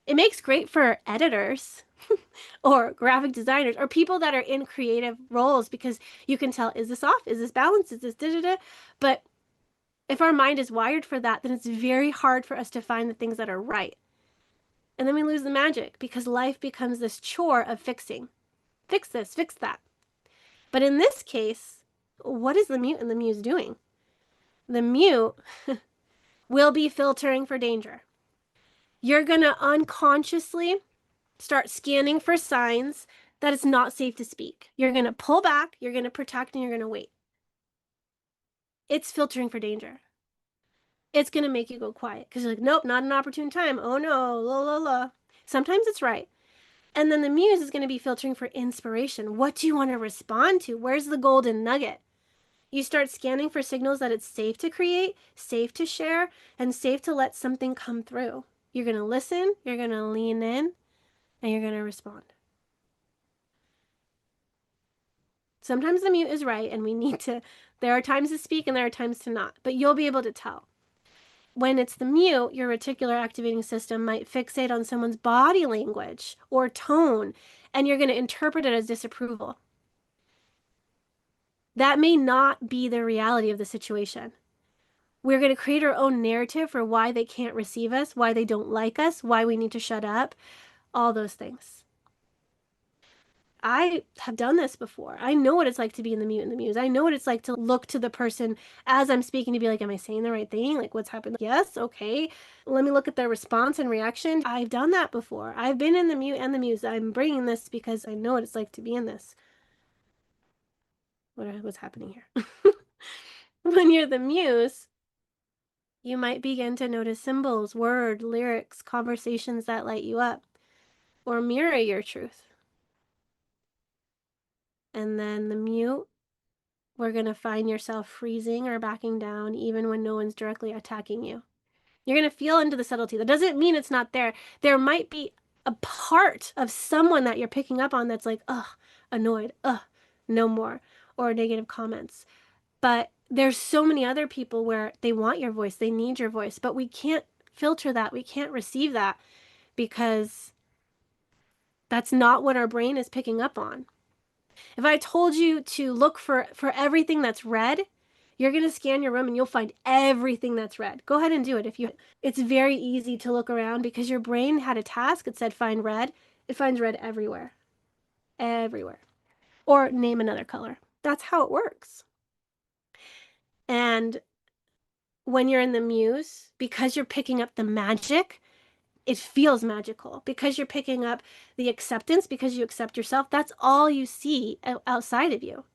Speaker 1: It makes great for editors or graphic designers or people that are in creative roles, because you can tell, is this off? Is this balanced? Is this da-da-da? But if our mind is wired for that, then it's very hard for us to find the things that are right. And then we lose the magic, because life becomes this chore of fixing. Fix this, fix that. But in this case, what is the mute and the muse doing? The mute will be filtering for danger. You're going to unconsciously start scanning for signs that it's not safe to speak. You're going to pull back, you're going to protect, and you're going to wait. It's filtering for danger. It's going to make you go quiet because you're like, nope, not an opportune time. Oh no, la la la. Sometimes it's right. And then the muse is going to be filtering for inspiration. What do you want to respond to? Where's the golden nugget? You start scanning for signals that it's safe to create, safe to share, and safe to let something come through. You're going to listen, you're going to lean in, and you're going to respond. Sometimes the mute is right, and we need to, there are times to speak and there are times to not, but you'll be able to tell. When it's the mute, your reticular activating system might fixate on someone's body language or tone, and you're going to interpret it as disapproval. That may not be the reality of the situation. We're going to create our own narrative for why they can't receive us, why they don't like us, why we need to shut up, all those things. I have done this before. I know what it's like to be in the mute and the muse. I know what it's like to look to the person as I'm speaking to be like, am I saying the right thing? Like, what's happened? Yes, okay. Let me look at their response and reaction. I've done that before. I've been in the mute and the muse. I'm bringing this because I know what it's like to be in this. What's happening here? When you're the muse, you might begin to notice symbols, words, lyrics, conversations that light you up or mirror your truth. And then the mute, we're going to find yourself freezing or backing down even when no one's directly attacking you. You're going to feel into the subtlety. That doesn't mean it's not there. There might be a part of someone that you're picking up on that's like, ugh, annoyed, ugh, no more, or negative comments. But there's so many other people where they want your voice, they need your voice, but we can't filter that. We can't receive that because That's not what our brain is picking up on. If I told you to look for everything that's red, you're going to scan your room and you'll find everything that's red. Go ahead and do it if you. It's very easy to look around because your brain had a task. It said find red. It finds red everywhere. Everywhere. Or name another color. That's how it works. And when you're in the muse, because you're picking up the magic, it feels magical. Because you're picking up the acceptance, because you accept yourself, that's all you see outside of you.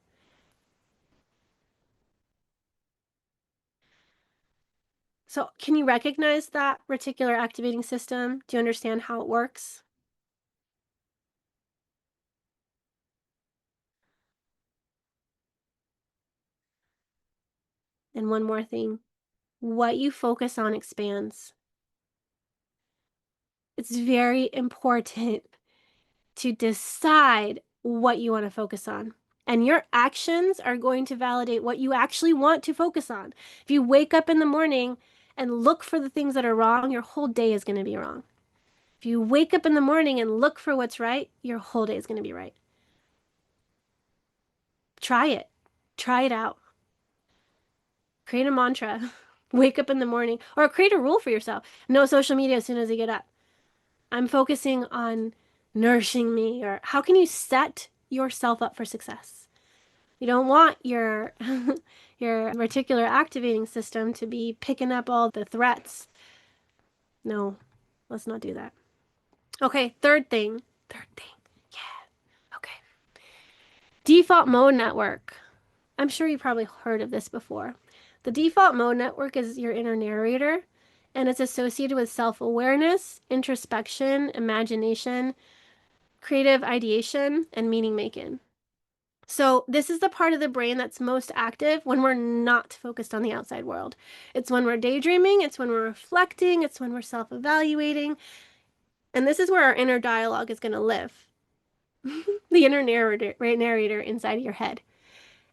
Speaker 1: So, can you recognize that reticular activating system? Do you understand how it works? And one more thing, what you focus on expands. It's very important to decide what you want to focus on. And your actions are going to validate what you actually want to focus on. If you wake up in the morning and look for the things that are wrong, your whole day is going to be wrong. If you wake up in the morning and look for what's right, your whole day is going to be right. Try it. Try it out. Create a mantra. Wake up in the morning or create a rule for yourself. No social media as soon as you get up. I'm focusing on nourishing me, or how can you set yourself up for success? You don't want your your reticular activating system to be picking up all the threats. No, let's not do that. Okay, third thing. Third thing. Yeah. Okay. Default mode network. I'm sure you probably heard of this before. The default mode network is your inner narrator, and it's associated with self-awareness, introspection, imagination, creative ideation, and meaning making. So this is the part of the brain that's most active when we're not focused on the outside world. It's when we're daydreaming, it's when we're reflecting, it's when we're self-evaluating. And this is where our inner dialogue is going to live. The inner narrator inside of your head.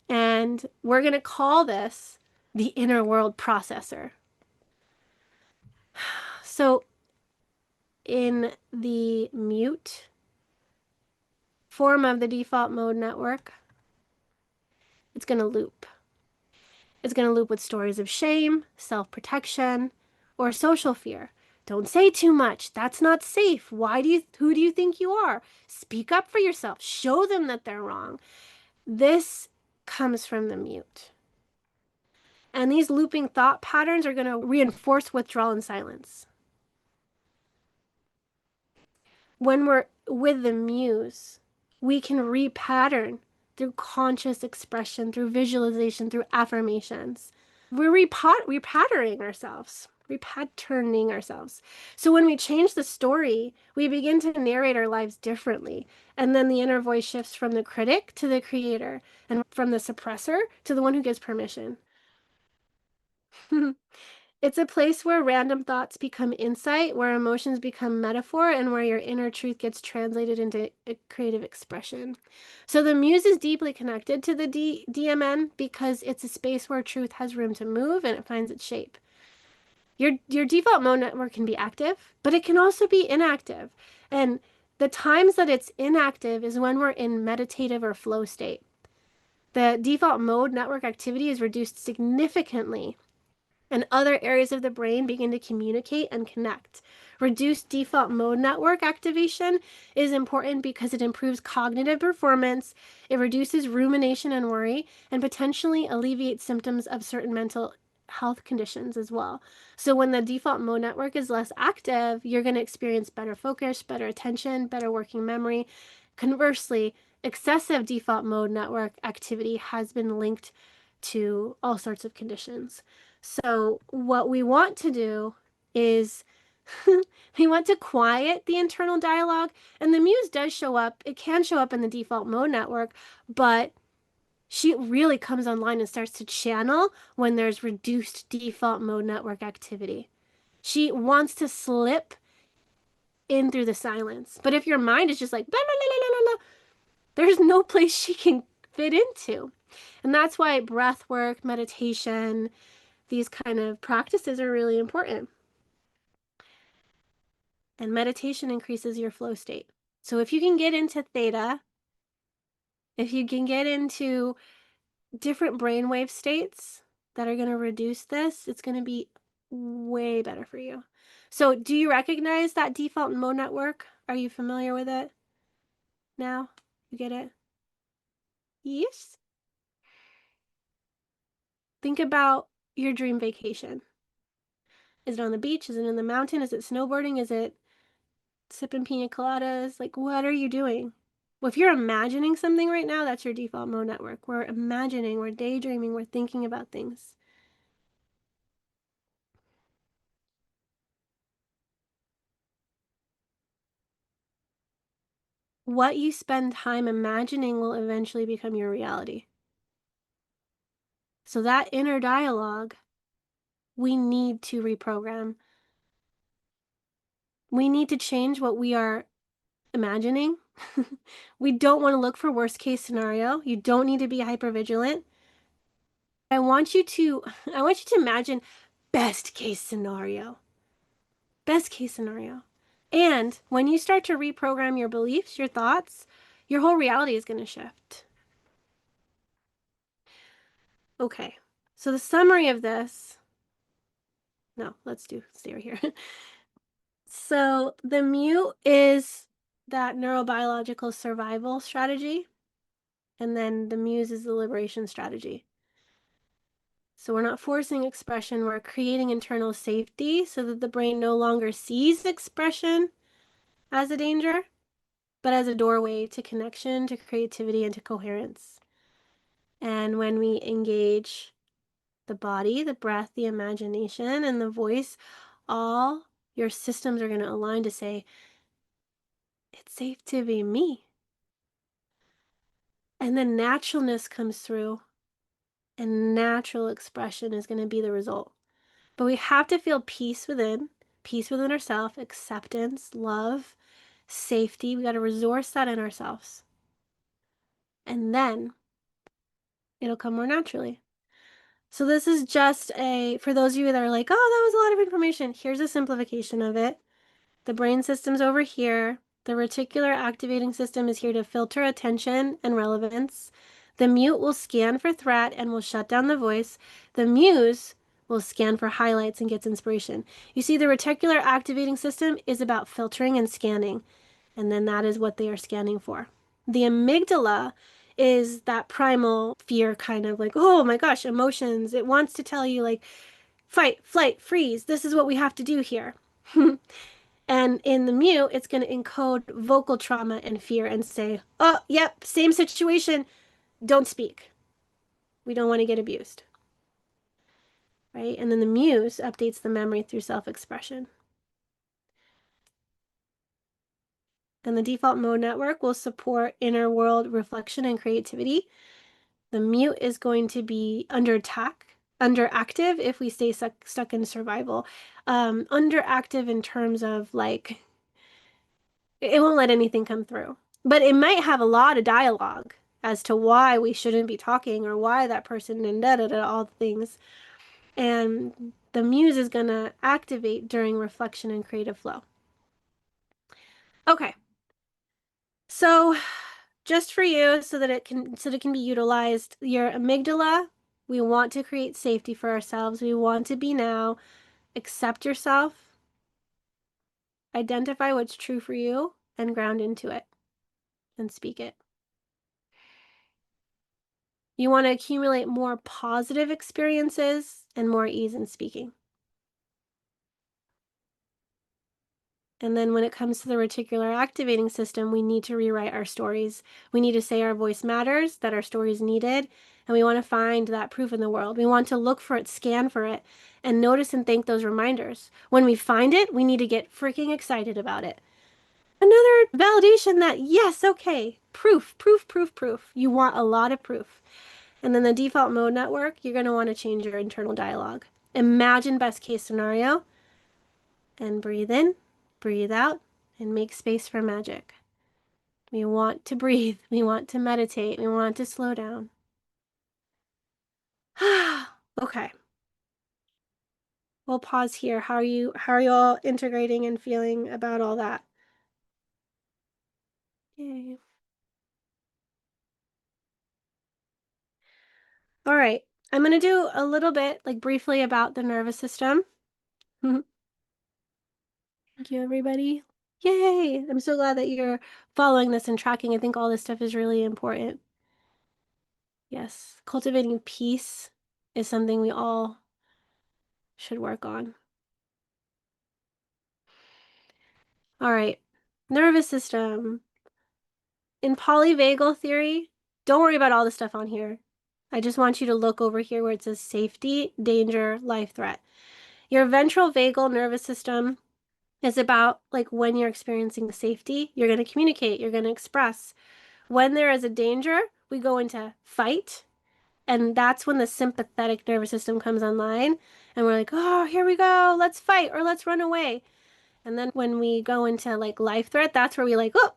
Speaker 1: And we're going to call this the inner world processor. So in the mute form of the default mode network, it's going to loop. It's going to loop with stories of shame, self-protection, or social fear. Don't say too much. That's not safe. Who do you think you are? Speak up for yourself. Show them that they're wrong. This comes from the mute. And these looping thought patterns are going to reinforce withdrawal and silence. When we're with the muse, we can repattern through conscious expression, through visualization, through affirmations. We're repatterning ourselves, repatterning ourselves. So when we change the story, we begin to narrate our lives differently. And then the inner voice shifts from the critic to the creator, and from the suppressor to the one who gives permission. It's a place where random thoughts become insight, where emotions become metaphor, and where your inner truth gets translated into a creative expression. So the muse is deeply connected to the DMN because it's a space where truth has room to move and it finds its shape. Your default mode network can be active, but it can also be inactive. And the times that it's inactive is when we're in meditative or flow state. The default mode network activity is reduced significantly, and other areas of the brain begin to communicate and connect. Reduced default mode network activation is important because it improves cognitive performance, it reduces rumination and worry, and potentially alleviates symptoms of certain mental health conditions as well. So when the default mode network is less active, you're going to experience better focus, better attention, better working memory. Conversely, excessive default mode network activity has been linked to all sorts of conditions. So what we want to do is we want to quiet the internal dialogue, and the muse does show up. It can show up in the default mode network, but she really comes online and starts to channel when there's reduced default mode network activity. She wants to slip in through the silence. But if your mind is just like, blah, blah, blah, blah, blah, blah, there's no place she can fit into. And that's why breath work, meditation, these kind of practices are really important. And meditation increases your flow state. So if you can get into theta, if you can get into different brainwave states that are going to reduce this, it's going to be way better for you. So do you recognize that default mode network? Are you familiar with it now? You get it? Yes. Think about your dream vacation. Is it on the beach? Is it in the mountain? Is it snowboarding? Is it sipping pina coladas? Like, what are you doing? Well, if you're imagining something right now, that's your default mode network. We're imagining, we're daydreaming, we're thinking about things. What you spend time imagining will eventually become your reality. So that inner dialogue, we need to reprogram. We need to change what we are imagining. We don't want to look for worst case scenario. You don't need to be hypervigilant. I want you to imagine best case scenario. Best case scenario. And when you start to reprogram your beliefs, your thoughts, your whole reality is going to shift. Okay. So the summary of this, no, stay right here. So the mute is that neurobiological survival strategy, and then the muse is the liberation strategy. So we're not forcing expression, we're creating internal safety so that the brain no longer sees expression as a danger, but as a doorway to connection, to creativity, and to coherence. And when we engage the body, the breath, the imagination, and the voice, all your systems are going to align to say, it's safe to be me. And then naturalness comes through, and natural expression is going to be the result. But we have to feel peace within ourselves, acceptance, love, safety. We got to resource that in ourselves. And then it'll come more naturally. So this is just for those of you that are like, oh, that was a lot of information. Here's a simplification of it. The brain system's over here. The reticular activating system is here to filter attention and relevance. The mute will scan for threat and will shut down the voice. The muse will scan for highlights and gets inspiration. You see, the reticular activating system is about filtering and scanning, and then that is what they are scanning for. The amygdala is that primal fear kind of like, oh my gosh, emotions. It wants to tell you, like, fight, flight, freeze. This is what we have to do here. And in the mute, it's going to encode vocal trauma and fear and say, oh, yep, same situation. Don't speak. We don't want to get abused. Right? And then the muse updates the memory through self-expression. And the default mode network will support inner world reflection and creativity. The mute is going to be under attack, underactive if we stay stuck in survival. Underactive in terms of like, it won't let anything come through. But it might have a lot of dialogue as to why we shouldn't be talking or why that person and da da da, all the things. And the muse is going to activate during reflection and creative flow. Okay. So just for you so that it can be utilized, your amygdala, we want to create safety for ourselves. We want to be now, accept yourself, identify what's true for you, and ground into it and speak it. You want to accumulate more positive experiences and more ease in speaking. And then when it comes to the reticular activating system, we need to rewrite our stories. We need to say our voice matters, that our story is needed, and we want to find that proof in the world. We want to look for it, scan for it, and notice and thank those reminders. When we find it, we need to get freaking excited about it. Another validation that, yes, okay, proof, proof, proof, proof. You want a lot of proof. And then the default mode network, you're going to want to change your internal dialogue. Imagine best case scenario and breathe in, breathe out, and make space for magic. We want to breathe. We want to meditate. We want to slow down. Okay. We'll pause here. How are you all integrating and feeling about all that? Yay. All right. I'm going to do a little bit, like briefly, about the nervous system. Thank you, everybody. Yay! I'm so glad that you're following this and tracking. I think all this stuff is really important. Yes, cultivating peace is something we all should work on. All right. Nervous system. In polyvagal theory, don't worry about all the stuff on here. I just want you to look over here where it says safety, danger, life threat. Your ventral vagal nervous system is about like when you're experiencing safety, you're going to communicate, you're going to express. When there is a danger, we go into fight, and that's when the sympathetic nervous system comes online, and we're like, oh, here we go, let's fight or let's run away. And then when we go into like life threat, that's where we like, oh,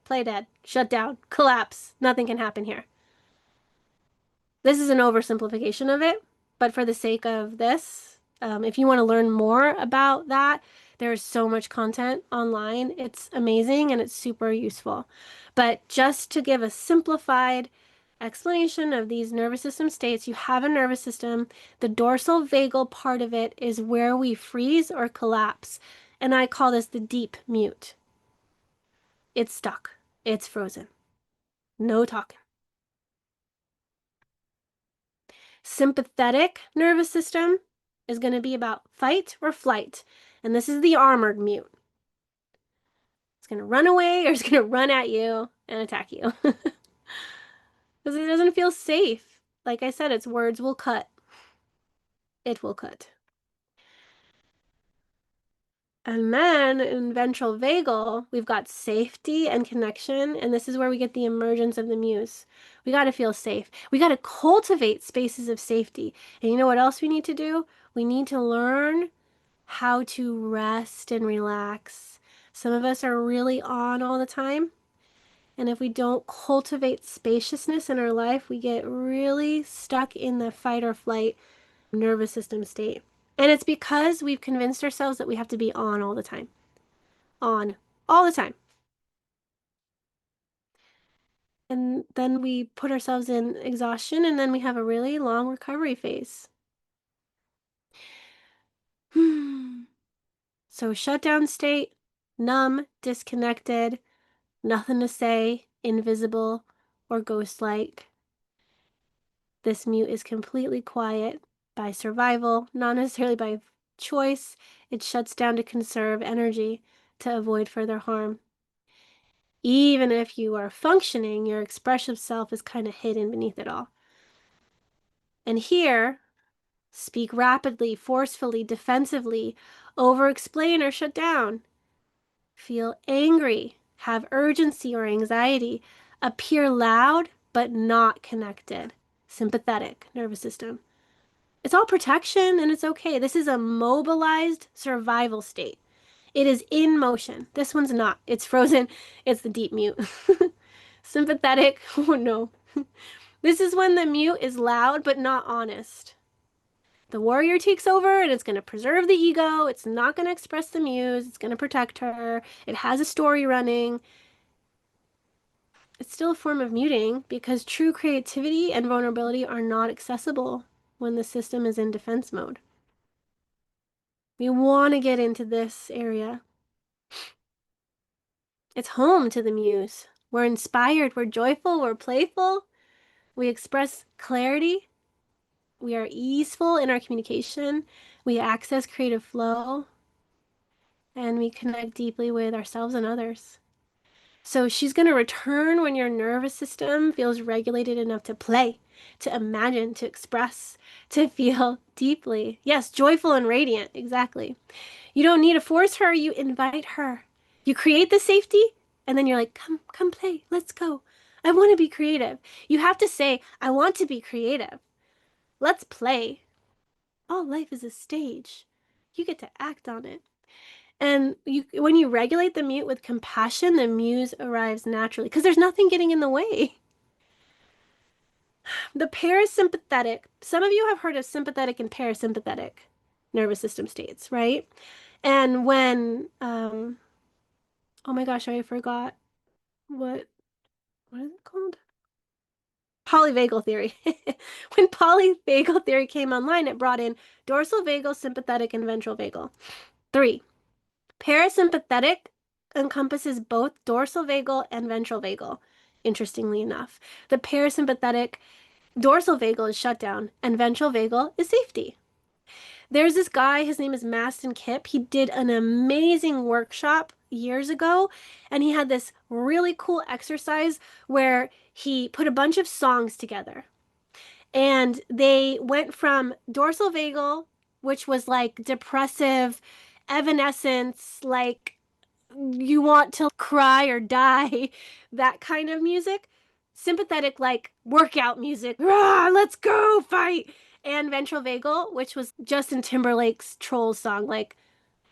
Speaker 1: play dead, shut down, collapse, nothing can happen here. This is an oversimplification of it, but for the sake of this, if you want to learn more about that, there's so much content online. It's amazing and it's super useful. But just to give a simplified explanation of these nervous system states, you have a nervous system. The dorsal vagal part of it is where we freeze or collapse. And I call this the deep mute. It's stuck. It's frozen. No talking. Sympathetic nervous system is going to be about fight or flight. And this is the armored mute. It's going to run away or it's going to run at you and attack you. Because it doesn't feel safe. Like I said, its words will cut. It will cut. And then in ventral vagal, we've got safety and connection. And this is where we get the emergence of the muse. We got to feel safe. We got to cultivate spaces of safety. And you know what else we need to do? We need to learn how to rest and relax. Some of us are really on all the time. And if we don't cultivate spaciousness in our life, we get really stuck in the fight or flight nervous system state. And it's because we've convinced ourselves that we have to be on all the time. On all the time. And then we put ourselves in exhaustion and then we have a really long recovery phase. So shutdown state, numb, disconnected, nothing to say, invisible, or ghost-like. This mute is completely quiet by survival, not necessarily by choice. It shuts down to conserve energy, to avoid further harm. Even if you are functioning, your expressive self is kind of hidden beneath it all. And here, speak rapidly, forcefully, defensively, over-explain or shut down. Feel angry, have urgency or anxiety, appear loud but not connected. Sympathetic nervous system. It's all protection and it's okay. This is a mobilized survival state. It is in motion. This one's not. It's frozen. It's the deep mute. Sympathetic. Oh no. This is when the mute is loud but not honest. The warrior takes over and it's going to preserve the ego. It's not going to express the muse. It's going to protect her. It has a story running. It's still a form of muting because true creativity and vulnerability are not accessible when the system is in defense mode. We want to get into this area. It's home to the muse. We're inspired, we're joyful, we're playful. We express clarity. We are easeful in our communication. We access creative flow. And we connect deeply with ourselves and others. So she's going to return when your nervous system feels regulated enough to play, to imagine, to express, to feel deeply. Yes, joyful and radiant. Exactly. You don't need to force her. You invite her. You create the safety, and then you're like, come play. Let's go. I want to be creative. You have to say, I want to be creative. Let's play. All life is a stage. You get to act on it. And when you regulate the mute with compassion, the muse arrives naturally because there's nothing getting in the way. The parasympathetic, some of you have heard of sympathetic and parasympathetic nervous system states, right? And when, oh my gosh, I forgot. what what is it called? Polyvagal theory. When polyvagal theory came online, it brought in dorsal vagal, sympathetic, and ventral vagal. Three, parasympathetic encompasses both dorsal vagal and ventral vagal. Interestingly enough, the parasympathetic dorsal vagal is shut down, and ventral vagal is safety. There's this guy, his name is Maston Kipp. He did an amazing workshop years ago, and he had this really cool exercise where he put a bunch of songs together. And they went from dorsal vagal, which was like depressive, evanescence, like you want to cry or die, that kind of music. Sympathetic, like workout music, rah, let's go fight. And ventral vagal, which was Justin Timberlake's Trolls song, like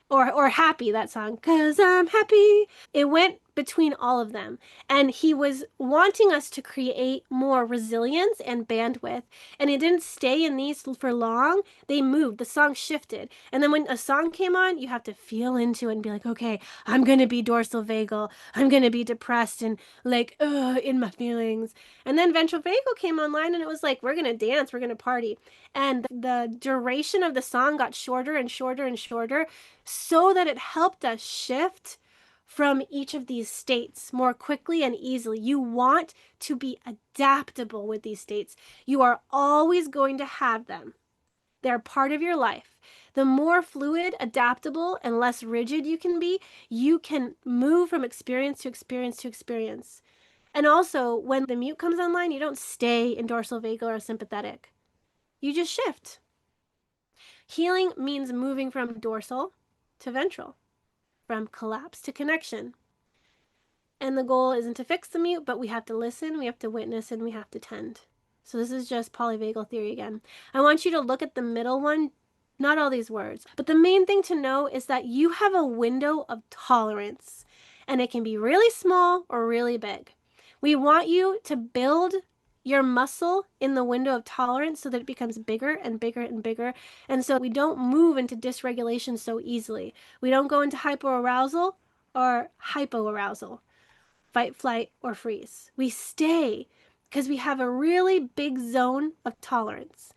Speaker 1: or Happy, that song, 'cause I'm happy. It went between all of them. And he was wanting us to create more resilience and bandwidth. And it didn't stay in these for long. They moved, the song shifted. And then when a song came on, you have to feel into it and be like, okay, I'm going to be dorsal vagal. I'm going to be depressed and like, in my feelings. And then ventral vagal came online and it was like, we're going to dance, we're going to party. And the duration of the song got shorter and shorter and shorter so that it helped us shift from each of these states more quickly and easily. You want to be adaptable with these states. You are always going to have them. They're part of your life. The more fluid, adaptable, and less rigid you can be, you can move from experience to experience to experience. And also, when the mute comes online, you don't stay in dorsal vagal or sympathetic. You just shift. Healing means moving from dorsal to ventral, from collapse to connection. And the goal isn't to fix the mute, but we have to listen, we have to witness, and we have to tend. So this is just polyvagal theory again. I want you to look at the middle one, not all these words. But the main thing to know is that you have a window of tolerance, and it can be really small or really big. We want you to build your muscle in the window of tolerance so that it becomes bigger and bigger and bigger. And so we don't move into dysregulation so easily. We don't go into hypoarousal or hypoarousal, fight, flight, or freeze. We stay because we have a really big zone of tolerance.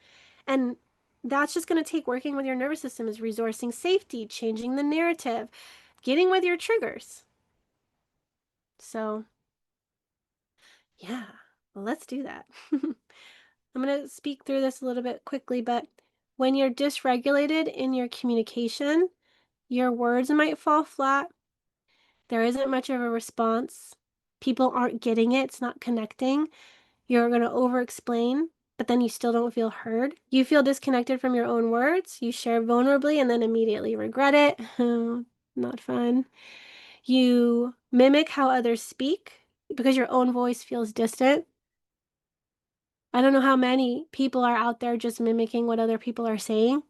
Speaker 1: And that's just going to take working with your nervous system is resourcing safety, changing the narrative, getting with your triggers. So, yeah, well, let's do that. I'm going to speak through this a little bit quickly, but when you're dysregulated in your communication, your words might fall flat. There isn't much of a response. People aren't getting it. It's not connecting. You're going to over explain, but then you still don't feel heard. You feel disconnected from your own words. You share vulnerably and then immediately regret it. Not fun. You mimic how others speak because your own voice feels distant. I don't know how many people are out there just mimicking what other people are saying.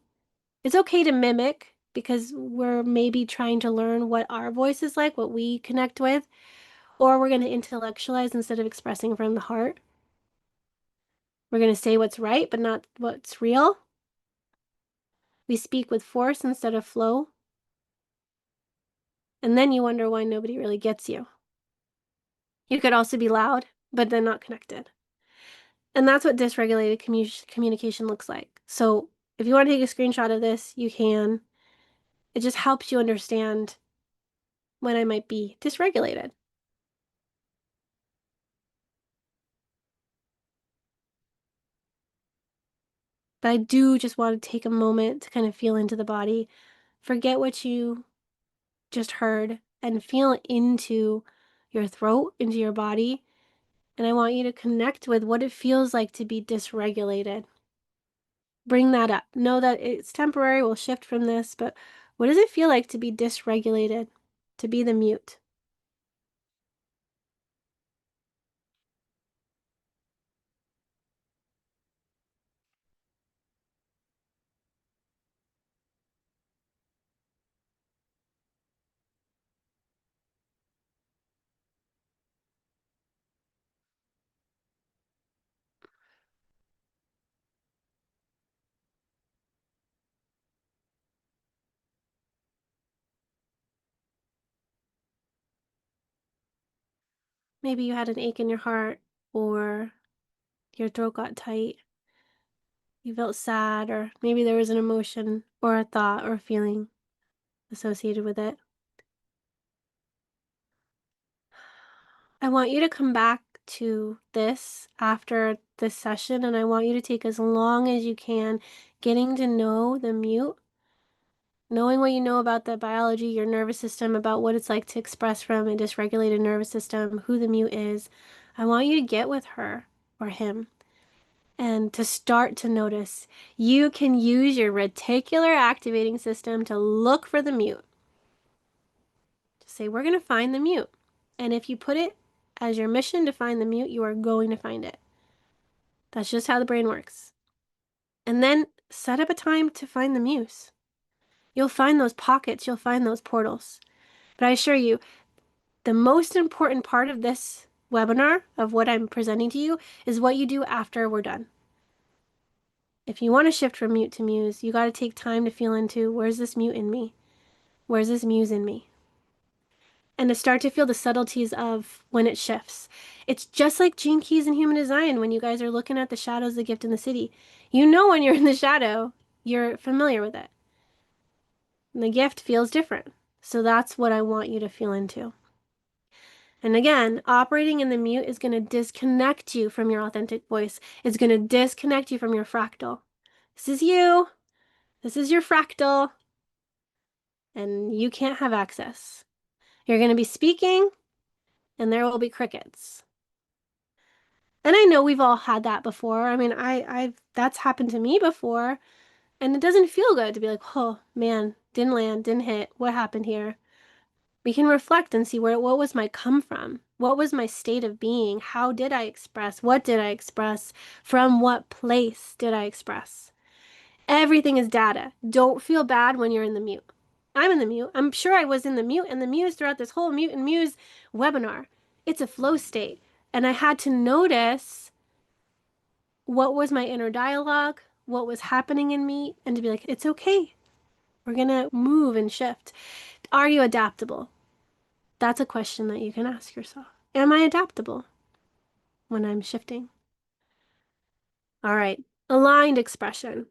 Speaker 1: It's okay to mimic because we're maybe trying to learn what our voice is like, what we connect with, or we're going to intellectualize instead of expressing from the heart. We're going to say what's right, but not what's real. We speak with force instead of flow. And then you wonder why nobody really gets you. You could also be loud, but then not connected. And that's what dysregulated communication looks like. So if you want to take a screenshot of this, you can. It just helps you understand when I might be dysregulated. But I do just want to take a moment to kind of feel into the body, forget what you just heard, and feel into your throat, into your body. And I want you to connect with what it feels like to be dysregulated. Bring that up. Know that it's temporary, we'll shift from this, but what does it feel like to be dysregulated, to be the mute? Maybe you had an ache in your heart, or your throat got tight, you felt sad, or maybe there was an emotion or a thought or a feeling associated with it. I want you to come back to this after this session, and I want you to take as long as you can getting to know the mute, knowing what you know about the biology, your nervous system, about what it's like to express from a dysregulated nervous system, who the mute is. I want you to get with her or him and to start to notice. You can use your reticular activating system to look for the mute. Just say, we're going to find the mute. And if you put it as your mission to find the mute, you are going to find it. That's just how the brain works. And then set up a time to find the muse. You'll find those pockets, you'll find those portals. But I assure you, the most important part of this webinar, of what I'm presenting to you, is what you do after we're done. If you want to shift from mute to muse, you got to take time to feel into, where's this mute in me? Where's this muse in me? And to start to feel the subtleties of when it shifts. It's just like Gene Keys in Human Design when you guys are looking at the shadows, the gift, and the city. You know when you're in the shadow, you're familiar with it. And the gift feels different. So that's what I want you to feel into. And again, operating in the mute is going to disconnect you from your authentic voice. It's going to disconnect you from your fractal. This is you. This is your fractal. And you can't have access. You're going to be speaking, and there will be crickets. And I know we've all had that before. I mean, I've that's happened to me before, and it doesn't feel good to be like, oh man, didn't land, didn't hit. What happened here? We can reflect and see what was my come from? What was my state of being? How did I express? What did I express? From what place did I express? Everything is data. Don't feel bad when you're in the mute. I'm in the mute. I'm sure I was in the mute and the muse throughout this whole mute and muse webinar. It's a flow state. And I had to notice what was my inner dialogue, what was happening in me, and to be like, it's okay. We're going to move and shift. Are you adaptable? That's a question that you can ask yourself. Am I adaptable when I'm shifting? All right, aligned expression.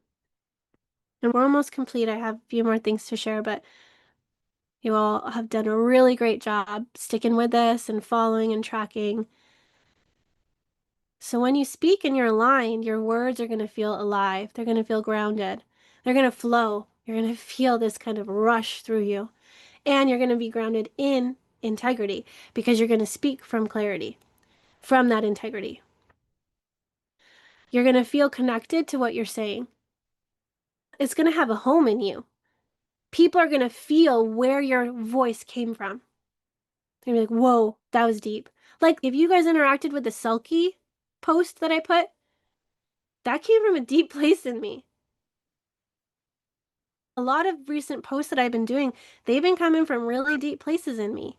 Speaker 1: And we're almost complete. I have a few more things to share, but you all have done a really great job sticking with this and following and tracking. So when you speak and you're aligned, your words are going to feel alive. They're going to feel grounded. They're going to flow. You're going to feel this kind of rush through you. And you're going to be grounded in integrity because you're going to speak from clarity, from that integrity. You're going to feel connected to what you're saying. It's going to have a home in you. People are going to feel where your voice came from. They're going to be like, whoa, that was deep. Like if you guys interacted with the Selkie post that I put, that came from a deep place in me. A lot of recent posts that I've been doing, they've been coming from really deep places in me.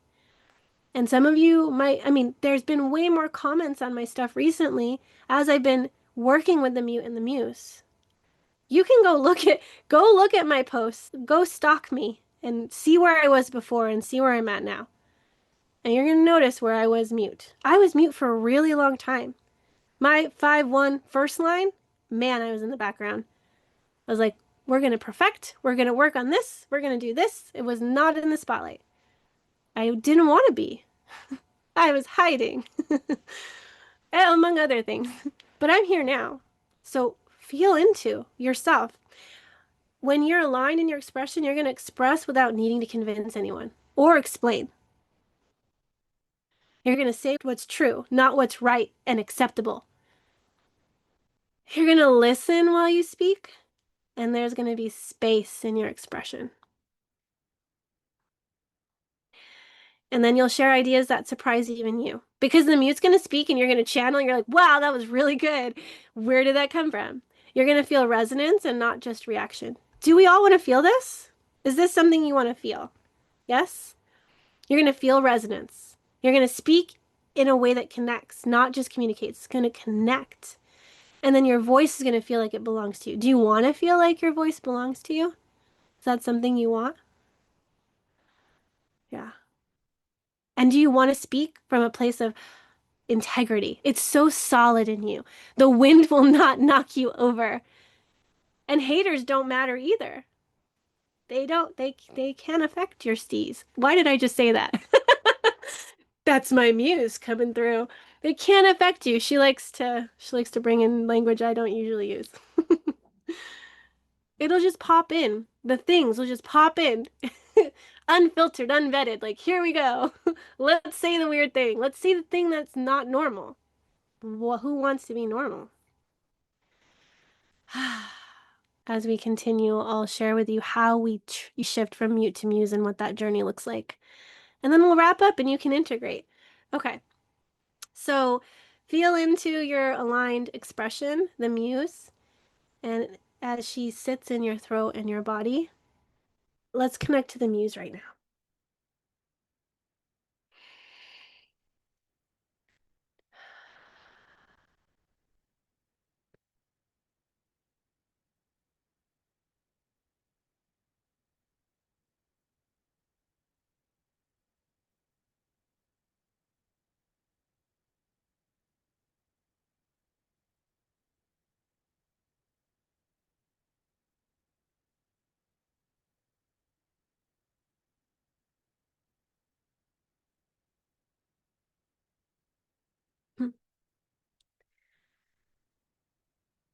Speaker 1: And some of you might, I mean, there's been way more comments on my stuff recently as I've been working with the mute and the muse. You can go look at my posts, go stalk me and see where I was before and see where I'm at now. And you're going to notice where I was mute. I was mute for a really long time. My 5-1 first line, man, I was in the background. I was like, we're going to perfect. We're going to work on this. We're going to do this. It was not in the spotlight. I didn't want to be. I was hiding, among other things. But I'm here now. So feel into yourself. When you're aligned in your expression, you're going to express without needing to convince anyone or explain. You're going to say what's true, not what's right and acceptable. You're going to listen while you speak, and there's going to be space in your expression. And then you'll share ideas that surprise even you. Because the mute's going to speak and you're going to channel, and you're like, wow, that was really good. Where did that come from? You're going to feel resonance and not just reaction. Do we all want to feel this? Is this something you want to feel? Yes? You're going to feel resonance. You're going to speak in a way that connects, not just communicates. It's going to connect. And then your voice is going to feel like it belongs to you. Do you want to feel like your voice belongs to you? Is that something you want? Yeah. And do you want to speak from a place of, integrity. It's so solid in you. The wind will not knock you over. And haters don't matter either. They don't, they can't affect your steez. Why did I just say that? That's my muse coming through. They can't affect you. She likes to bring in language I don't usually use. It'll just pop in. The things will just pop in. Unfiltered, unvetted. Like, here we go. Let's say the weird thing. Let's see the thing that's not normal. Well, who wants to be normal? As we continue, I'll share with you how we shift from mute to muse and what that journey looks like. And then we'll wrap up and you can integrate. Okay. So feel into your aligned expression, the muse, and as she sits in your throat and your body, let's connect to the muse right now.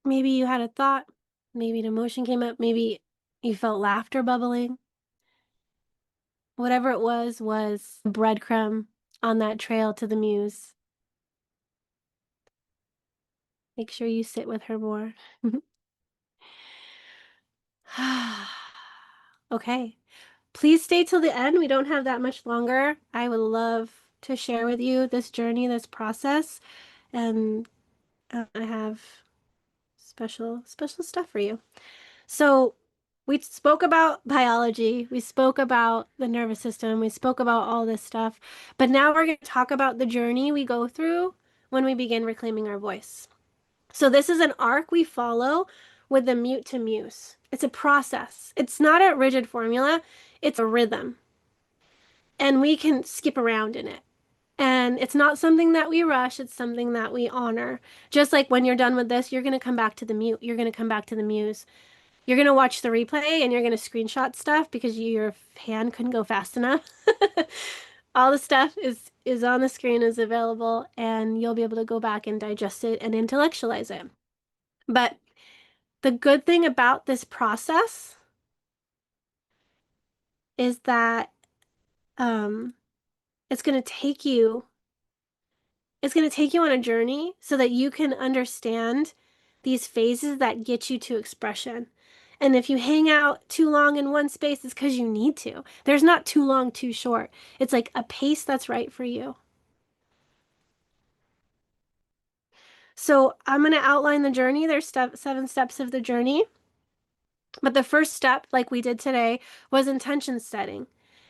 Speaker 1: Maybe you had a thought, maybe an emotion came up, maybe you felt laughter bubbling. Whatever it was a breadcrumb on that trail to the muse. Make sure you sit with her more. Okay. Please stay till the end. We don't have that much longer. I would love to share with you this journey, this process, and I have special stuff for you. So, we spoke about biology, we spoke about the nervous system, we spoke about all this stuff, but now we're going to talk about the journey we go through when we begin reclaiming our voice. So, this is an arc we follow with the mute to muse. It's a process, it's not a rigid formula, it's a rhythm, and we can skip around in it. And it's not something that we rush, it's something that we honor. Just like when you're done with this, you're going to come back to the mute, you're going to come back to the muse. You're going to watch the replay and you're going to screenshot stuff because your hand couldn't go fast enough. All the stuff is on the screen, is available, and you'll be able to go back and digest it and intellectualize it. But the good thing about this process is that um, it's going to take you it's going to take you on a journey so that you can understand these phases that get you to expression. And if you hang out too long in one space, it's because you need to. There's not too long, too short. It's like a pace that's right for you. So I'm going to outline the journey. There's 7 steps of the journey. But the first step, like we did today, was intention setting.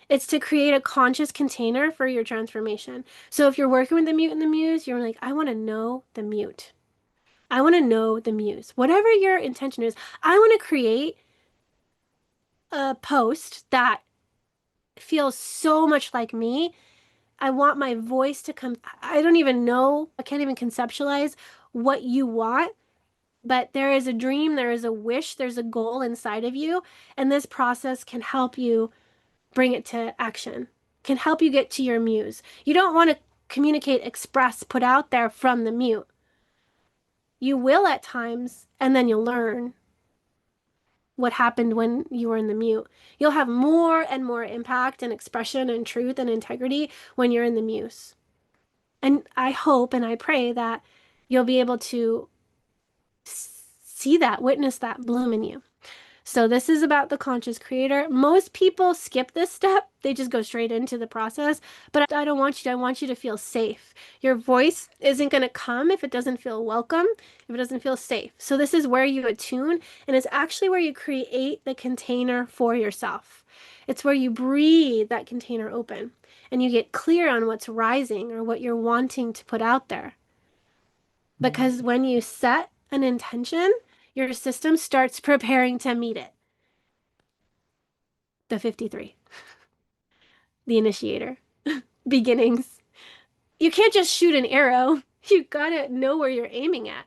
Speaker 1: It's to create a conscious container for your transformation. So if you're working with the mute and the muse, you're like, I want to know the mute. I want to know the muse. Whatever your intention is, I want to create a post that feels so much like me. I want my voice to come. I don't even know. I can't even conceptualize what you want, but there is a dream, there is a wish, there's a goal inside of you. And this process can help you bring it to action, can help you get to your muse. You don't want to communicate, express, put out there from the mute. You will at times, and then you'll learn what happened when you were in the mute. You'll have more and more impact and expression and truth and integrity when you're in the muse. And I hope and I pray that you'll be able to see that, witness that bloom in you. So this is about the conscious creator. Most people skip this step. They just go straight into the process. But I don't want you to. I want you to feel safe. Your voice isn't going to come if it doesn't feel welcome, if it doesn't feel safe. So this is where you attune, and it's actually where you create the container for yourself. It's where you breathe that container open and you get clear on what's rising or what you're wanting to put out there. Because when you set an intention, your system starts preparing to meet it. The 53, the initiator, beginnings. You can't just shoot an arrow. You gotta know where you're aiming at.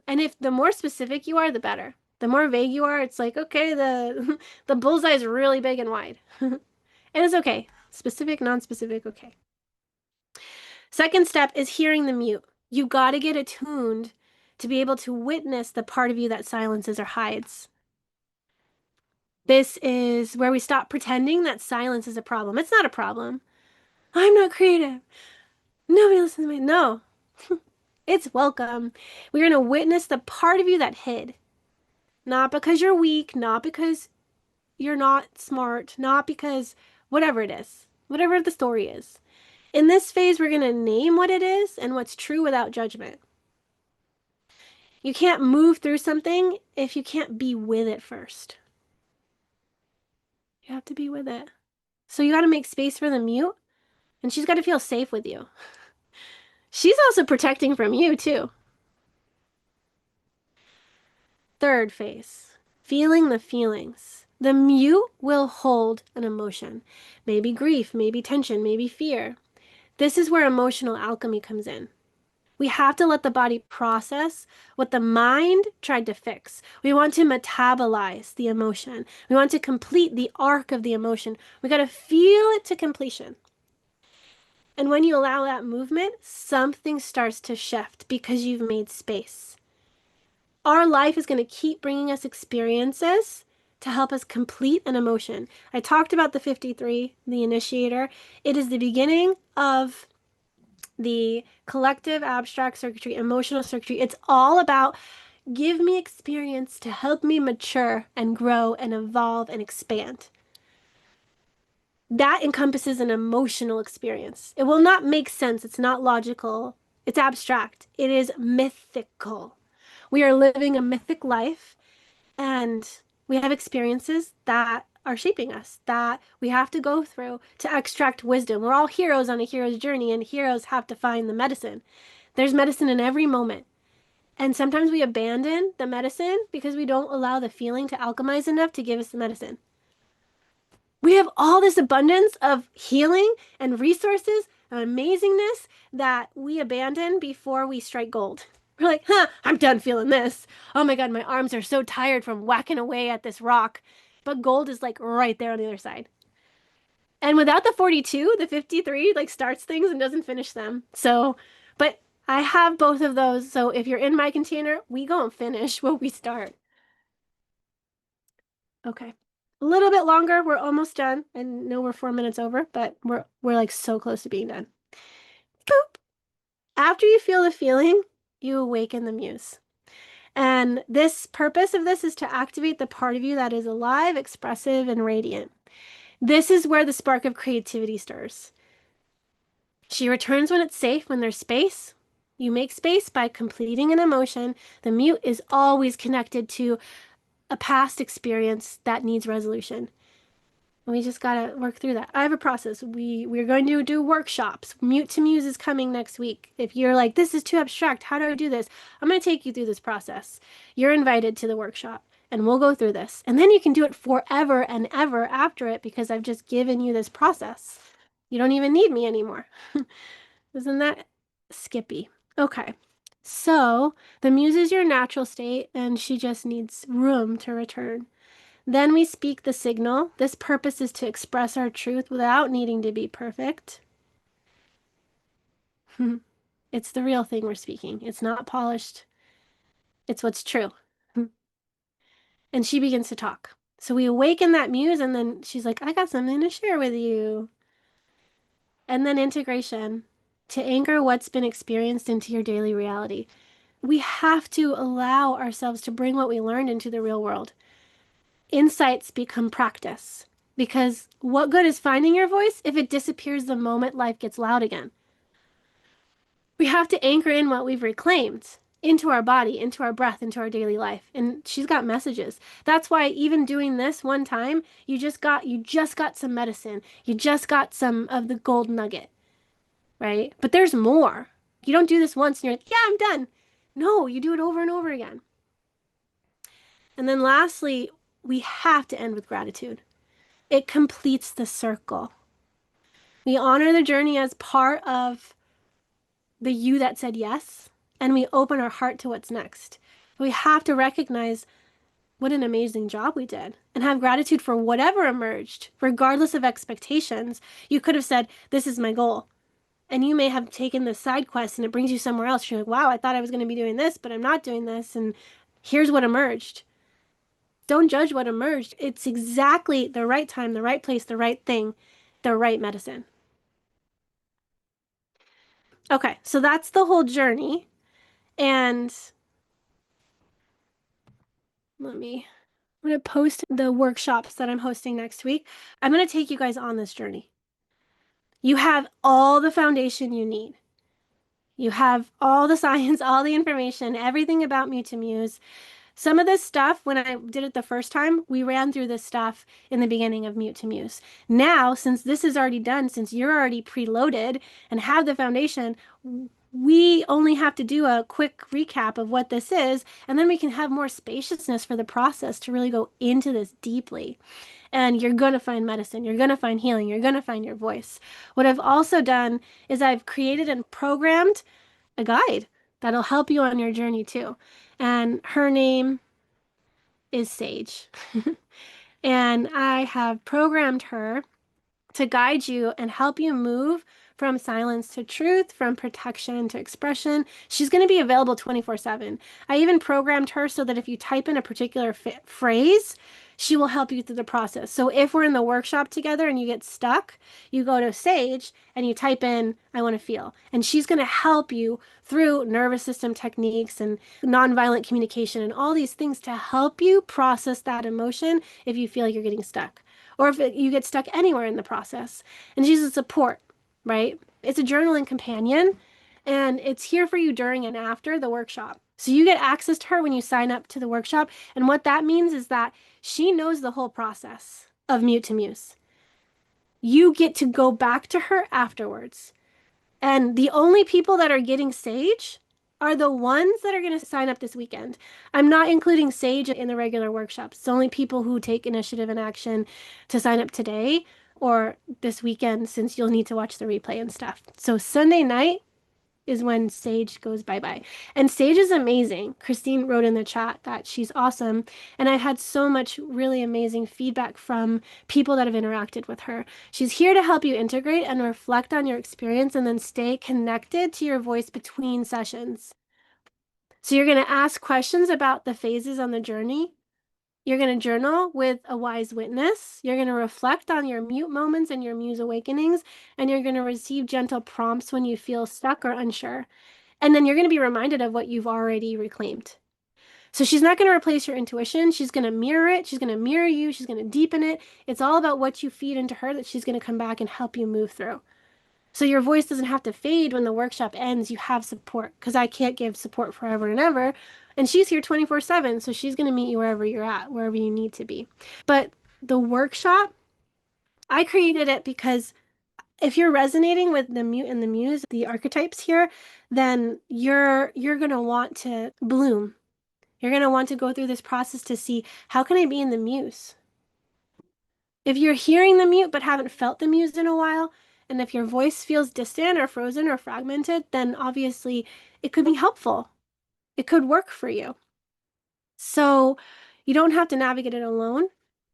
Speaker 1: And if the more specific you are, the better. The more vague you are, it's like, okay, the the bullseye is really big and wide. And it's okay. Specific, non-specific, okay. Second step is hearing the mute. You got to get attuned to be able to witness the part of you that silences or hides. This is where we stop pretending that silence is a problem. It's not a problem. I'm not creative. Nobody listens to me. No, it's welcome. We're going to witness the part of you that hid. Not because you're weak, not because you're not smart, not because whatever it is, whatever the story is. In this phase, we're going to name what it is and what's true without judgment. You can't move through something if you can't be with it first. You have to be with it. So you got to make space for the mute, and she's got to feel safe with you. She's also protecting from you, too. Third phase, feeling the feelings. The mute will hold an emotion. Maybe grief, maybe tension, maybe fear. This is where emotional alchemy comes in. We have to let the body process what the mind tried to fix. We want to metabolize the emotion. We want to complete the arc of the emotion. We got to feel it to completion. And when you allow that movement, something starts to shift because you've made space. Our life is going to keep bringing us experiences to help us complete an emotion. I talked about the 53, the initiator. It is the beginning of the collective abstract circuitry, emotional circuitry. It's all about give me experience to help me mature and grow and evolve and expand. That encompasses an emotional experience. It will not make sense. It's not logical. It's abstract. It is mythical. We are living a mythic life, and we have experiences that are shaping us, that we have to go through to extract wisdom. We're all heroes on a hero's journey, and heroes have to find the medicine. There's medicine in every moment. And sometimes we abandon the medicine because we don't allow the feeling to alchemize enough to give us the medicine. We have all this abundance of healing and resources and amazingness that we abandon before we strike gold. We're like, I'm done feeling this. Oh my God, my arms are so tired from whacking away at this rock. But gold is like right there on the other side. And without the 42, the 53 like starts things and doesn't finish them. So, but I have both of those. So if you're in my container, we go and finish what we start. Okay. A little bit longer. We're almost done. I know we're 4 minutes over, but we're like so close to being done. Boop. After you feel the feeling, you awaken the muse. And this purpose of this is to activate the part of you that is alive, expressive, and radiant. This is where the spark of creativity stirs. She returns when it's safe, when there's space. You make space by completing an emotion. The mute is always connected to a past experience that needs resolution. And we just gotta work through that. I have a process. We're going to do workshops. Mute to Muse is coming next week. If you're like, this is too abstract, how do I do this? I'm gonna take you through this process. You're invited to the workshop and we'll go through this. And then you can do it forever and ever after it because I've just given you this process. You don't even need me anymore. Isn't that skippy? Okay. So the muse is your natural state and she just needs room to return. Then we speak the signal. This purpose is to express our truth without needing to be perfect. It's the real thing we're speaking. It's not polished. It's what's true. And she begins to talk. So we awaken that muse and then she's like, I got something to share with you. And then integration to anchor what's been experienced into your daily reality. We have to allow ourselves to bring what we learned into the real world. Insights become practice. Because what good is finding your voice if it disappears the moment life gets loud again? We have to anchor in what we've reclaimed into our body, into our breath, into our daily life. And she's got messages. That's why even doing this one time, you just got some medicine. You just got some of the gold nugget, right? But there's more. You don't do this once and you're like, yeah, I'm done. No, you do it over and over again. And then lastly, we have to end with gratitude. It completes the circle. We honor the journey as part of the you that said yes, and we open our heart to what's next. We have to recognize what an amazing job we did and have gratitude for whatever emerged, regardless of expectations. You could have said, "This is my goal." And you may have taken this side quest and it brings you somewhere else. You're like, wow, I thought I was going to be doing this, but I'm not doing this. And here's what emerged. Don't judge what emerged. It's exactly the right time, the right place, the right thing, the right medicine. Okay, so that's the whole journey. And I'm going to post the workshops that I'm hosting next week. I'm going to take you guys on this journey. You have all the foundation you need. You have all the science, all the information, everything about Mute to Muse. Some of this stuff, when I did it the first time, we ran through this stuff in the beginning of Mute to Muse. Now, since this is already done, since you're already preloaded and have the foundation, we only have to do a quick recap of what this is, and then we can have more spaciousness for the process to really go into this deeply. And you're going to find medicine, you're going to find healing, you're going to find your voice. What I've also done is I've created and programmed a guide that'll help you on your journey too. And her name is Sage. And I have programmed her to guide you and help you move from silence to truth, from protection to expression. She's going to be available 24/7. I even programmed her so that if you type in a particular phrase, she will help you through the process. So if we're in the workshop together and you get stuck, you go to Sage and you type in, "I want to feel." And she's going to help you through nervous system techniques and nonviolent communication and all these things to help you process that emotion if you feel like you're getting stuck or if you get stuck anywhere in the process. And she's a support, right? It's a journaling companion, and it's here for you during and after the workshop. So you get access to her when you sign up to the workshop. And what that means is that she knows the whole process of Mute to Muse. You get to go back to her afterwards. And the only people that are getting Sage are the ones that are going to sign up this weekend. I'm not including Sage in the regular workshops. It's only people who take initiative and action to sign up today or this weekend, since you'll need to watch the replay and stuff. So Sunday night is when Sage goes bye-bye. And Sage is amazing. Christine wrote in the chat that she's awesome. And I've had so much really amazing feedback from people that have interacted with her. She's here to help you integrate and reflect on your experience and then stay connected to your voice between sessions. So you're going to ask questions about the phases on the journey. You're going to journal with a wise witness. You're going to reflect on your mute moments and your muse awakenings. And you're going to receive gentle prompts when you feel stuck or unsure. And then you're going to be reminded of what you've already reclaimed. So she's not going to replace your intuition. She's going to mirror it. She's going to mirror you. She's going to deepen it. It's all about what you feed into her that she's going to come back and help you move through. So your voice doesn't have to fade when the workshop ends. You have support, because I can't give support forever and ever. And she's here 24/7. So she's going to meet you wherever you're at, wherever you need to be. But the workshop, I created it because if you're resonating with the mute and the muse, the archetypes here, then you're going to want to bloom. You're going to want to go through this process to see, how can I be in the muse? If you're hearing the mute but haven't felt the muse in a while, and if your voice feels distant or frozen or fragmented, then obviously it could be helpful. It could work for you. So you don't have to navigate it alone.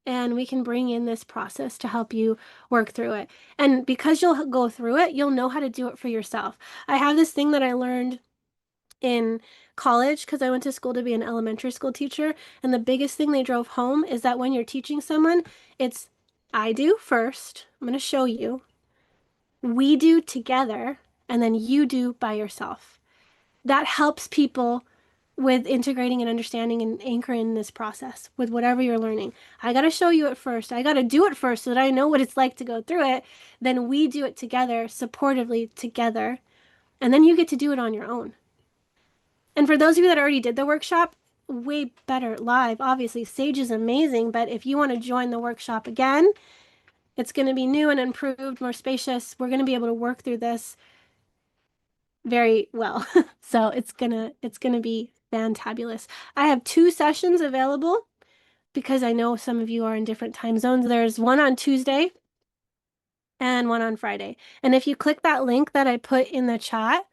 Speaker 1: And we can bring in this process to help you work through it. And because you'll go through it, you'll know how to do it for yourself. I have this thing that I learned in college because I went to school to be an elementary school teacher. And the biggest thing they drove home is that when you're teaching someone, it's I do first. I'm going to show you. We do together, and then you do by yourself. That helps people with integrating and understanding and anchoring this process with whatever you're learning. I got to show you it first. I got to do it first so that I know what it's like to go through it. Then we do it together, supportively together, and then you get to do it on your own. And for those of you that already did the workshop, way better live. Obviously, Sage is amazing, but if you want to join the workshop again, it's going to be new and improved, more spacious. We're going to be able to work through this very well. So it's gonna be fantabulous. I have 2 sessions available because I know some of you are in different time zones. There's one on Tuesday and one on Friday. And if you click that link that I put in the chat,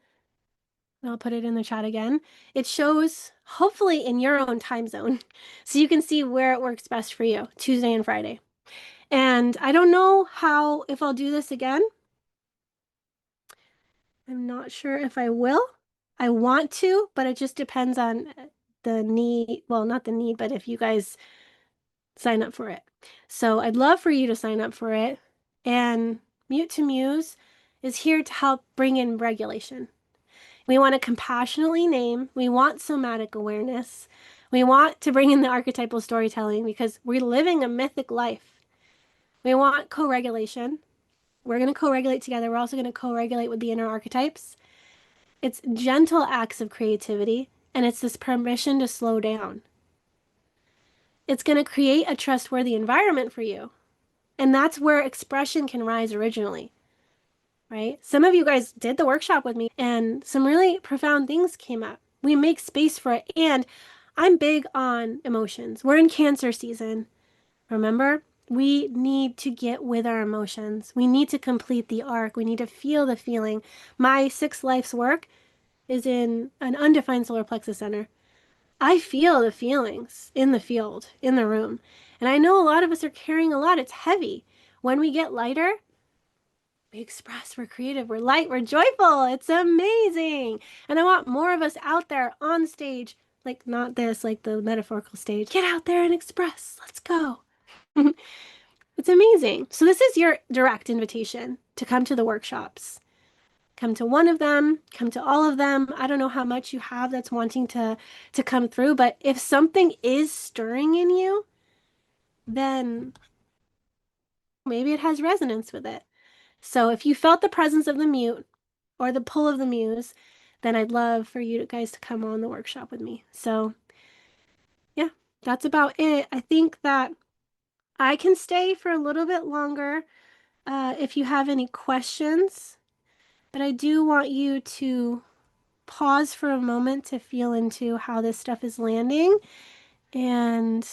Speaker 1: I'll put it in the chat again. It shows hopefully in your own time zone. So you can see where it works best for you, Tuesday and Friday. And I don't know if I'll do this again. I'm not sure if I will. I want to, but it just depends on the need. Well, not the need, but if you guys sign up for it. So I'd love for you to sign up for it. And Mute to Muse is here to help bring in regulation. We want to compassionately name. We want somatic awareness. We want to bring in the archetypal storytelling because we're living a mythic life. We want co-regulation. We're going to co-regulate together. We're also going to co-regulate with the inner archetypes. It's gentle acts of creativity, and it's this permission to slow down. It's going to create a trustworthy environment for you. And that's where expression can rise originally, right? Some of you guys did the workshop with me, and some really profound things came up. We make space for it. And I'm big on emotions. We're in Cancer season. Remember? We need to get with our emotions. We need to complete the arc. We need to feel the feeling. My 6 life's work is in an undefined solar plexus center. I feel the feelings in the field, in the room. And I know a lot of us are carrying a lot. It's heavy. When we get lighter, we express, we're creative, we're light, we're joyful. It's amazing. And I want more of us out there on stage, like not this, like the metaphorical stage. Get out there and express. Let's go. It's amazing. So this is your direct invitation to come to the workshops. Come to one of them, come to all of them. I don't know how much you have that's wanting to come through, but if something is stirring in you, then maybe it has resonance with it. So if you felt the presence of the mute or the pull of the muse, then I'd love for you guys to come on the workshop with me. So yeah, that's about it. I think that I can stay for a little bit longer if you have any questions, but I do want you to pause for a moment to feel into how this stuff is landing. And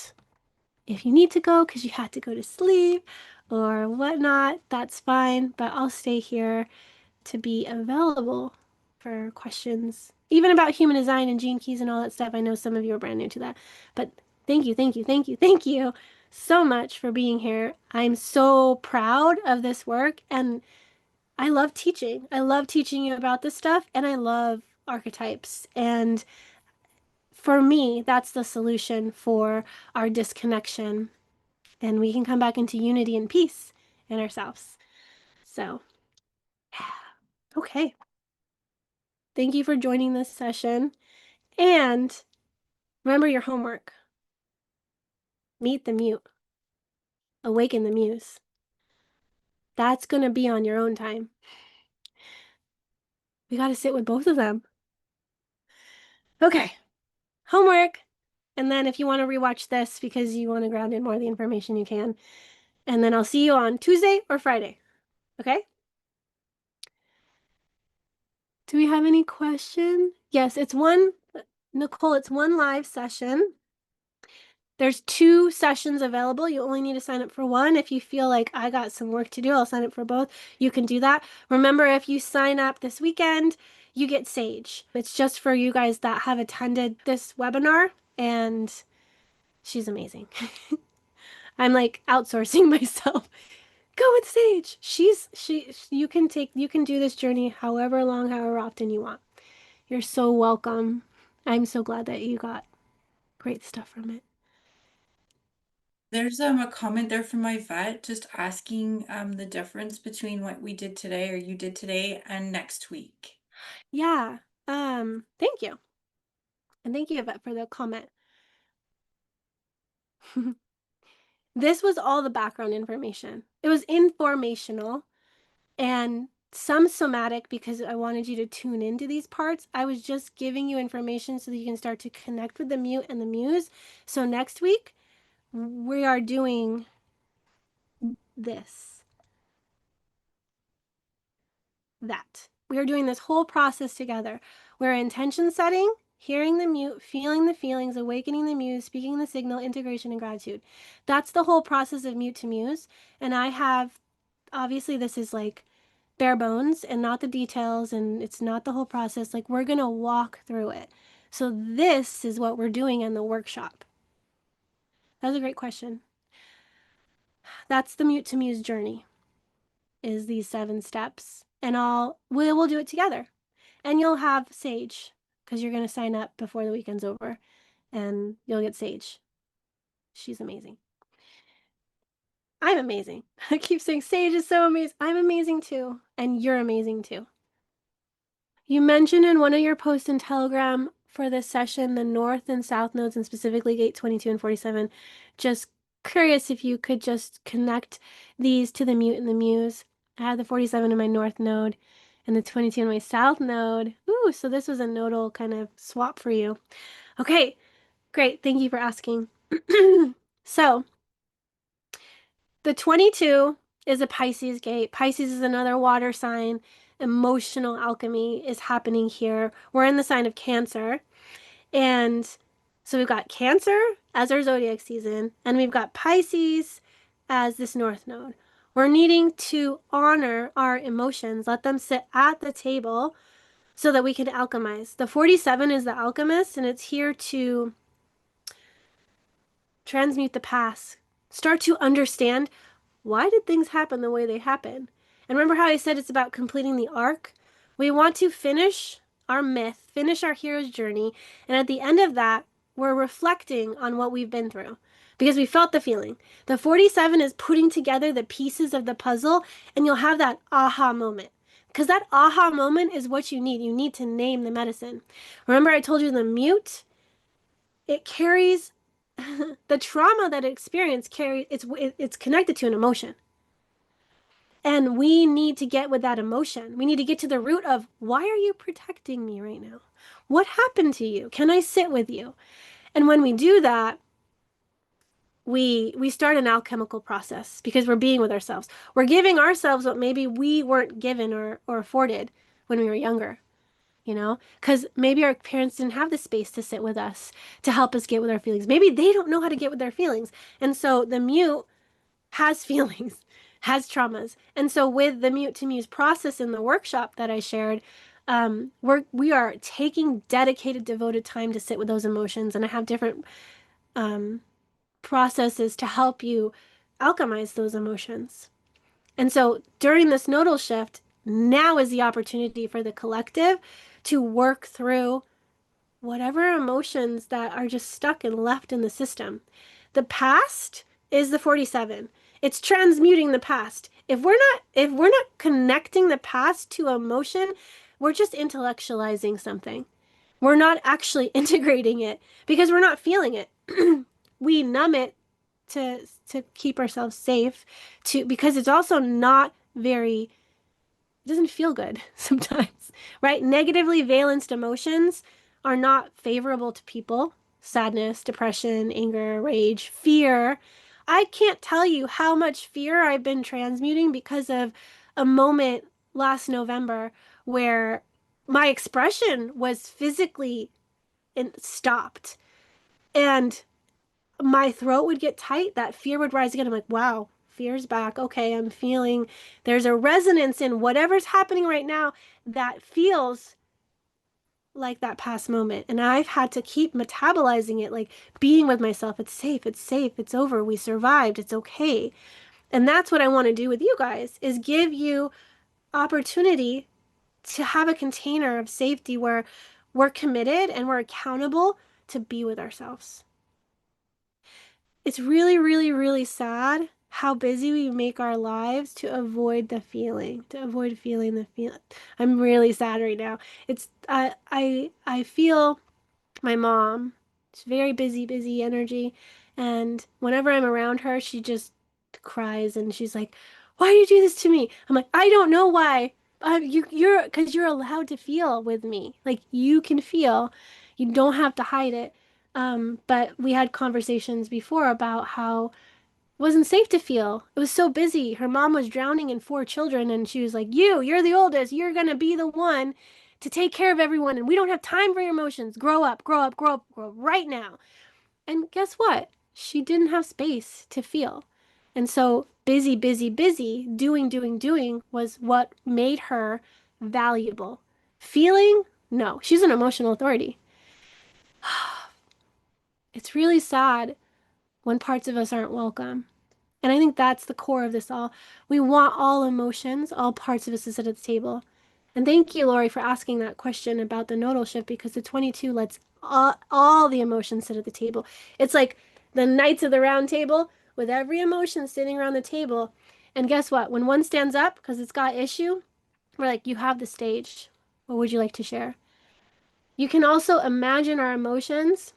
Speaker 1: if you need to go because you had to go to sleep or whatnot, that's fine. But I'll stay here to be available for questions, even about human design and gene keys and all that stuff. I know some of you are brand new to that, but thank you, thank you, thank you, thank you so much for being here. I'm so proud of this work, and I love teaching. I love teaching you about this stuff, and I love archetypes. And for me, that's the solution for our disconnection, and we can come back into unity and peace in ourselves. So, okay. Thank you for joining this session. And remember your homework. Meet the mute. Awaken the muse. That's going to be on your own time. We got to sit with both of them. Okay. Homework. And then if you want to rewatch this because you want to ground in more of the information, you can. And then I'll see you on Tuesday or Friday. Okay? Do we have any question? Yes, it's one, Nicole, it's one live session. There's 2 sessions available. You only need to sign up for one. If you feel like I got some work to do, I'll sign up for both. You can do that. Remember, if you sign up this weekend, you get Sage. It's just for you guys that have attended this webinar, and she's amazing. I'm like outsourcing myself. Go with Sage. You can do this journey however long, however often you want. You're so welcome. I'm so glad that you got great stuff from it.
Speaker 2: There's a comment there from my vet just asking the difference between what we did today or you did today and next week.
Speaker 1: Yeah. Thank you. And thank you, Yvette, for the comment. This was all the background information. It was informational and some somatic because I wanted you to tune into these parts. I was just giving you information so that you can start to connect with the mute and the muse. So next week, we are doing this. That. We are doing this whole process together. We're intention setting, hearing the mute, feeling the feelings, awakening the muse, speaking the signal, integration, and gratitude. That's the whole process of mute to muse. And I have obviously this is like bare bones and not the details, and it's not the whole process. Like, we're gonna walk through it. So this is what we're doing in the workshop. That's a great question. That's the Mute to Muse journey, is these 7 steps. And we'll do it together. And you'll have Sage, because you're gonna sign up before the weekend's over, and you'll get Sage. She's amazing. I'm amazing. I keep saying Sage is so amazing. I'm amazing too. And you're amazing too. You mentioned in one of your posts in Telegram for this session the North and South nodes, and specifically gate 22 and 47. Just curious if you could just connect these to the Mute and the Muse. I have the 47 in my North node and the 22 in my South node. Ooh, so this was a nodal kind of swap for you. Okay, great. Thank you for asking. So, the 22 is a Pisces gate. Pisces is another water sign. Emotional alchemy is happening here. We're in the sign of Cancer. And so we've got Cancer as our zodiac season, and we've got Pisces as this North node. We're needing to honor our emotions, let them sit at the table so that we can alchemize. The 47 is the alchemist, and it's here to transmute the past. Start to understand, why did things happen the way they happen? And remember how I said it's about completing the arc? We want to finish our myth, finish our hero's journey, and at the end of that, we're reflecting on what we've been through because we felt the feeling. The 47 is putting together the pieces of the puzzle, and you'll have that aha moment. Because that aha moment is what you need. You need to name the medicine. Remember, I told you the mute, it carries the trauma that it experienced, it's connected to an emotion. And we need to get with that emotion. We need to get to the root of, why are you protecting me right now? What happened to you? Can I sit with you? And when we do that, we start an alchemical process because we're being with ourselves. We're giving ourselves what maybe we weren't given or afforded when we were younger, you know? Because maybe our parents didn't have the space to sit with us, to help us get with our feelings. Maybe they don't know how to get with their feelings. And so the mute has feelings, has traumas. And so with the Mute to Muse process in the workshop that I shared, we are taking dedicated, devoted time to sit with those emotions. And I have different processes to help you alchemize those emotions. And so during this nodal shift, now is the opportunity for the collective to work through whatever emotions that are just stuck and left in the system. The past is the 47. It's transmuting the past. If we're not connecting the past to emotion, we're just intellectualizing something. We're not actually integrating it because we're not feeling it. We numb it to keep ourselves safe, to because it's also not very, it doesn't feel good sometimes, right? Negatively valenced emotions are not favorable to people. Sadness, depression, anger, rage, fear. I can't tell you how much fear I've been transmuting because of a moment last November where my expression was physically stopped, and my throat would get tight. That fear would rise again. I'm like, wow, fear's back. Okay, I'm feeling there's a resonance in whatever's happening right now that feels like that past moment. And I've had to keep metabolizing it, like being with myself. It's safe, it's safe, it's over. We survived, it's okay. And that's what I want to do with you guys, is give you opportunity to have a container of safety where we're committed and we're accountable to be with ourselves. It's really, really, really sad how busy we make our lives to avoid the feeling, to avoid feeling the feeling. I'm really sad right now. It's I feel my mom. She's very busy, busy energy, and whenever I'm around her, she just cries and she's like, "Why do you do this to me?" I'm like, "I don't know why. You're because you're allowed to feel with me. Like you can feel. You don't have to hide it." But we had conversations before about how it wasn't safe to feel. It was so busy. Her mom was drowning in 4 children, and she was like, you're the oldest. You're gonna be the one to take care of everyone, and we don't have time for your emotions. Grow up, grow up, grow up, grow up right now." And guess what? She didn't have space to feel. And so Busy, busy, busy, doing, doing, doing was what made her valuable. Feeling? No, she's an emotional authority. It's really sad when parts of us aren't welcome. And I think that's the core of this all. We want all emotions, all parts of us to sit at the table. And thank you, Lori, for asking that question about the nodal shift because the 22 lets all the emotions sit at the table. It's like the Knights of the Round Table with every emotion sitting around the table. And guess what? When one stands up because it's got issue, we're like, you have the stage. What would you like to share? You can also imagine our emotions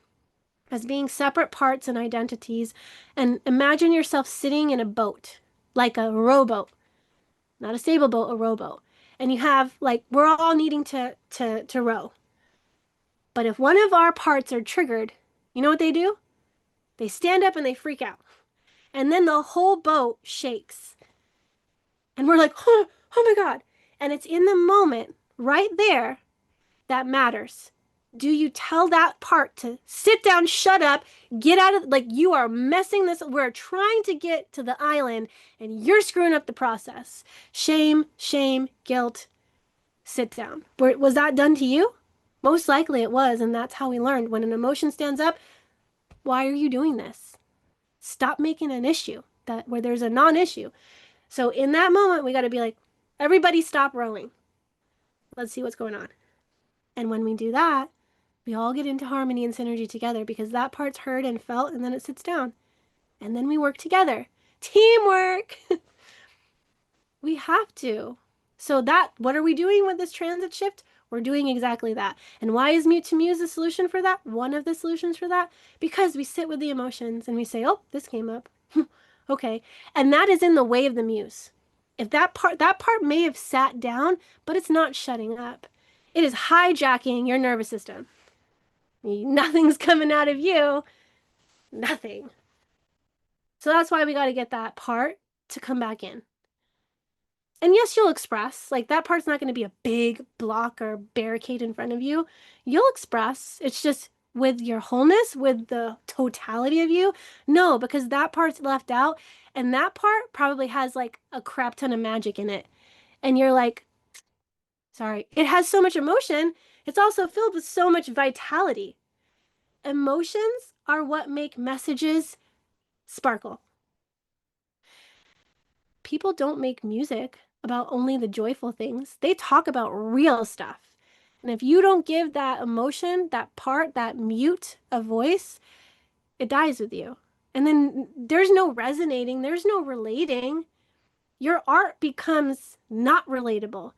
Speaker 1: as being separate parts and identities, and imagine yourself sitting in a boat, like a rowboat, not a stable boat, a rowboat. And you have like we're all needing to row. But if one of our parts are triggered, you know what they do? They stand up and they freak out. And then the whole boat shakes. And we're like, oh my God. And it's in the moment right there that matters. Do you tell that part to sit down, shut up, get out of, like, you are messing this? We're trying to get to the island and you're screwing up the process. Shame, shame, guilt, sit down. Was that done to you? Most likely it was. And that's how we learned. When an emotion stands up, why are you doing this? Stop making an issue that where there's a non-issue. So in that moment, we got to be like, everybody stop rowing. Let's see what's going on. And when we do that, we all get into harmony and synergy together because that part's heard and felt, and then it sits down. And then we work together. Teamwork! We have to. So that, what are we doing with this transit shift? We're doing exactly that. And why is mute to muse the solution for that? One of the solutions for that? Because we sit with the emotions and we say, oh, this came up. Okay. And that is in the way of the muse. If that part may have sat down, but it's not shutting up. It is hijacking your nervous system. Nothing's coming out of you. Nothing. So that's why we got to get that part to come back in. And yes, you'll express. Like that part's not going to be a big block or barricade in front of you. You'll express. It's just with your wholeness, with the totality of you. No, because that part's left out. And that part probably has like a crap ton of magic in it. And you're like, sorry, it has so much emotion. It's also filled with so much vitality. Emotions are what make messages sparkle. People don't make music about only the joyful things. They talk about real stuff. And if you don't give that emotion, that part, that mute a voice, it dies with you. And then there's no resonating, there's no relating. Your art becomes not relatable.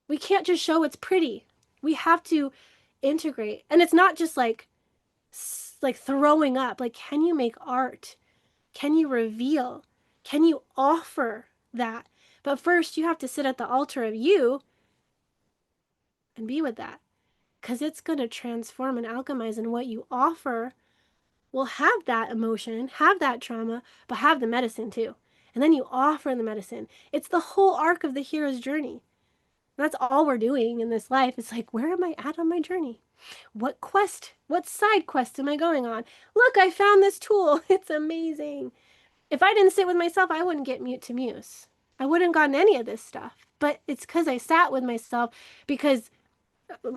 Speaker 1: We can't just show it's pretty. We have to integrate. And it's not just like throwing up. Like, can you make art? Can you reveal? Can you offer that? But first, you have to sit at the altar of you and be with that because it's going to transform and alchemize. And what you offer will have that emotion, have that trauma, but have the medicine too. And then you offer the medicine. It's the whole arc of the hero's journey. That's all we're doing in this life. It's like, where am I at on my journey? What quest, what side quest am I going on? Look, I found this tool. It's amazing. If I didn't sit with myself, I wouldn't get mute to muse. I wouldn't gotten any of this stuff. But it's because I sat with myself because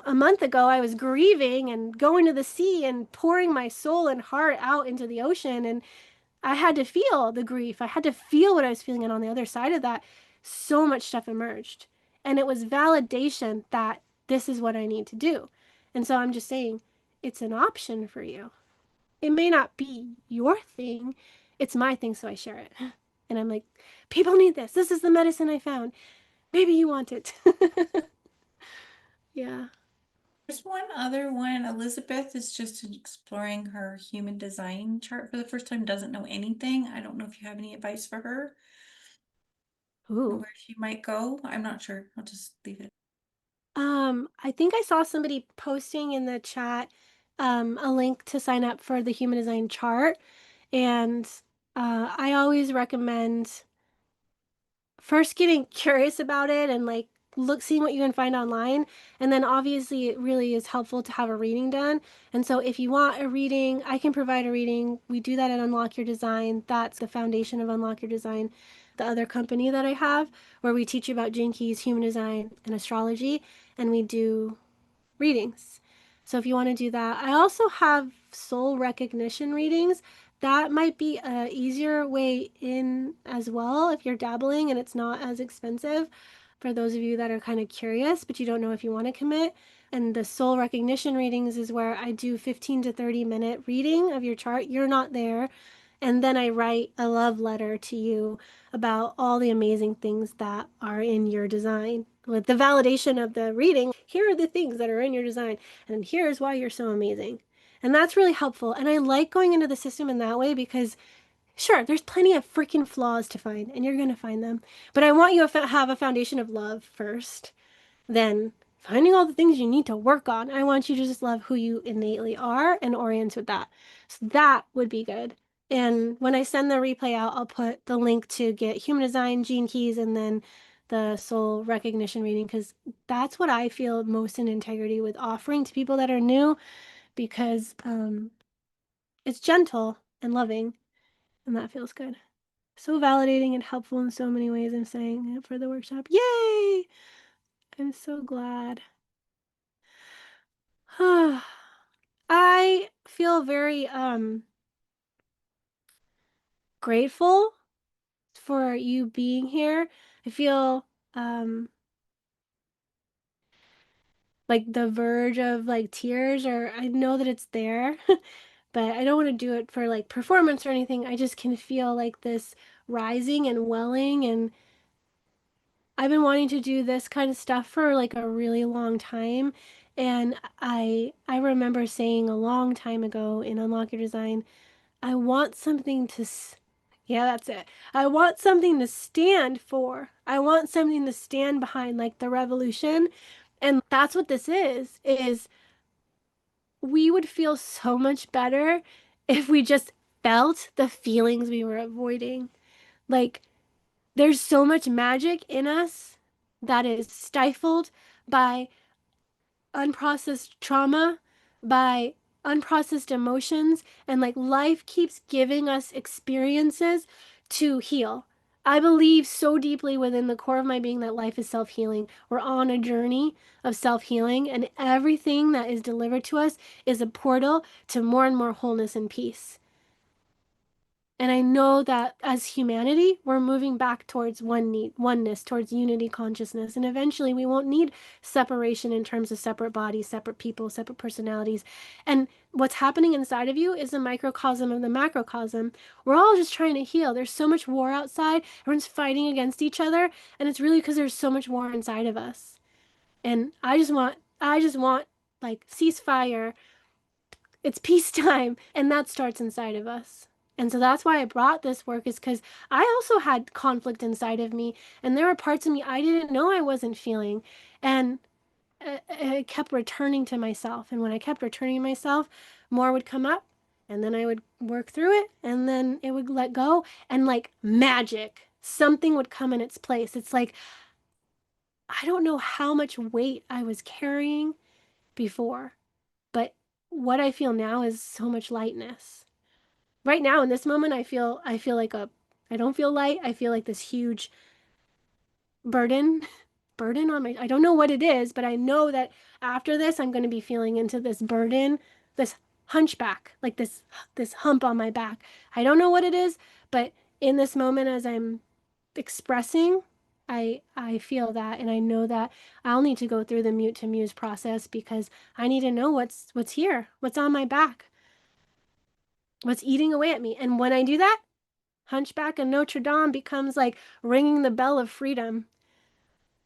Speaker 1: a month ago I was grieving and going to the sea and pouring my soul and heart out into the ocean. And I had to feel the grief. I had to feel what I was feeling. And on the other side of that, so much stuff emerged. And it was validation that this is what I need to do. And so I'm just saying, it's an option for you. It may not be your thing. It's my thing, so I share it. And I'm like, people need this. This is the medicine I found. Maybe you want it. Yeah.
Speaker 2: There's one other one. Elizabeth is just exploring her human design chart for the first time, doesn't know anything. I don't know if you have any advice for her or
Speaker 1: Ooh.
Speaker 2: where she might go. I'm not sure. I'll just leave it.
Speaker 1: I think I saw somebody posting in the chat a link to sign up for the human design chart. And I always recommend first getting curious about it and like look seeing what you can find online. And then obviously it really is helpful to have a reading done. And so if you want a reading, I can provide a reading. We do that at Unlock Your Design. That's the foundation of Unlock Your Design, the other company that I have, where we teach you about gene keys, human design, and astrology. And we do readings. So if you want to do that, I also have soul recognition readings. That might be a easier way in as well if you're dabbling and it's not as expensive for those of you that are kind of curious, but you don't know if you want to commit. And the soul recognition readings is where I do 15 to 30-minute reading of your chart. You're not there. And then I write a love letter to you about all the amazing things that are in your design. With the validation of the reading, here are the things that are in your design, and here's why you're so amazing. And that's really helpful. And I like going into the system in that way because, sure, there's plenty of freaking flaws to find, and you're going to find them. But I want you to have a foundation of love first, then finding all the things you need to work on. I want you to just love who you innately are and orient with that. So that would be good. And when I send the replay out, I'll put the link to get human design, gene keys, and then the soul recognition reading because that's what I feel most in integrity with offering to people that are new because it's gentle and loving, and that feels good. So validating and helpful in so many ways. I'm saying it for the workshop. Yay! I'm so glad. I feel very grateful for you being here. I feel like the verge of like tears, or I know that it's there, but I don't want to do it for like performance or anything. I just can feel like this rising and welling, and I've been wanting to do this kind of stuff for like a really long time. And I remember saying a long time ago in Unlock Your Design, I want something to, yeah, that's it. I want something to stand for. I want something to stand behind, like the revolution. And that's what this is we would feel so much better if we just felt the feelings we were avoiding. Like, there's so much magic in us that is stifled by unprocessed trauma, by unprocessed emotions, and like life keeps giving us experiences to heal. I believe so deeply within the core of my being that life is self healing. We're on a journey of self healing, and everything that is delivered to us is a portal to more and more wholeness and peace. And I know that as humanity, we're moving back towards oneness, towards unity consciousness. And eventually we won't need separation in terms of separate bodies, separate people, separate personalities. And what's happening inside of you is a microcosm of the macrocosm. We're all just trying to heal. There's so much war outside. Everyone's fighting against each other. And it's really because there's so much war inside of us. And I just want like ceasefire, it's peacetime, and that starts inside of us. And so that's why I brought this work is because I also had conflict inside of me, and there were parts of me I didn't know I wasn't feeling, and I kept returning to myself. And when I kept returning to myself, more would come up, and then I would work through it, and then it would let go, and like magic, something would come in its place. It's like I don't know how much weight I was carrying before, but what I feel now is so much lightness. Right now in this moment I feel like a I don't feel light. I feel like this huge burden burden on my I don't know what it is, but I know that after this I'm going to be feeling into this burden, this hunchback, like this hump on my back. I don't know what it is, but in this moment as I'm expressing, I feel that and I know that I'll need to go through the mute to muse process because I need to know what's here, what's on my back, what's eating away at me. And when I do that, Hunchback of Notre Dame becomes like ringing the bell of freedom.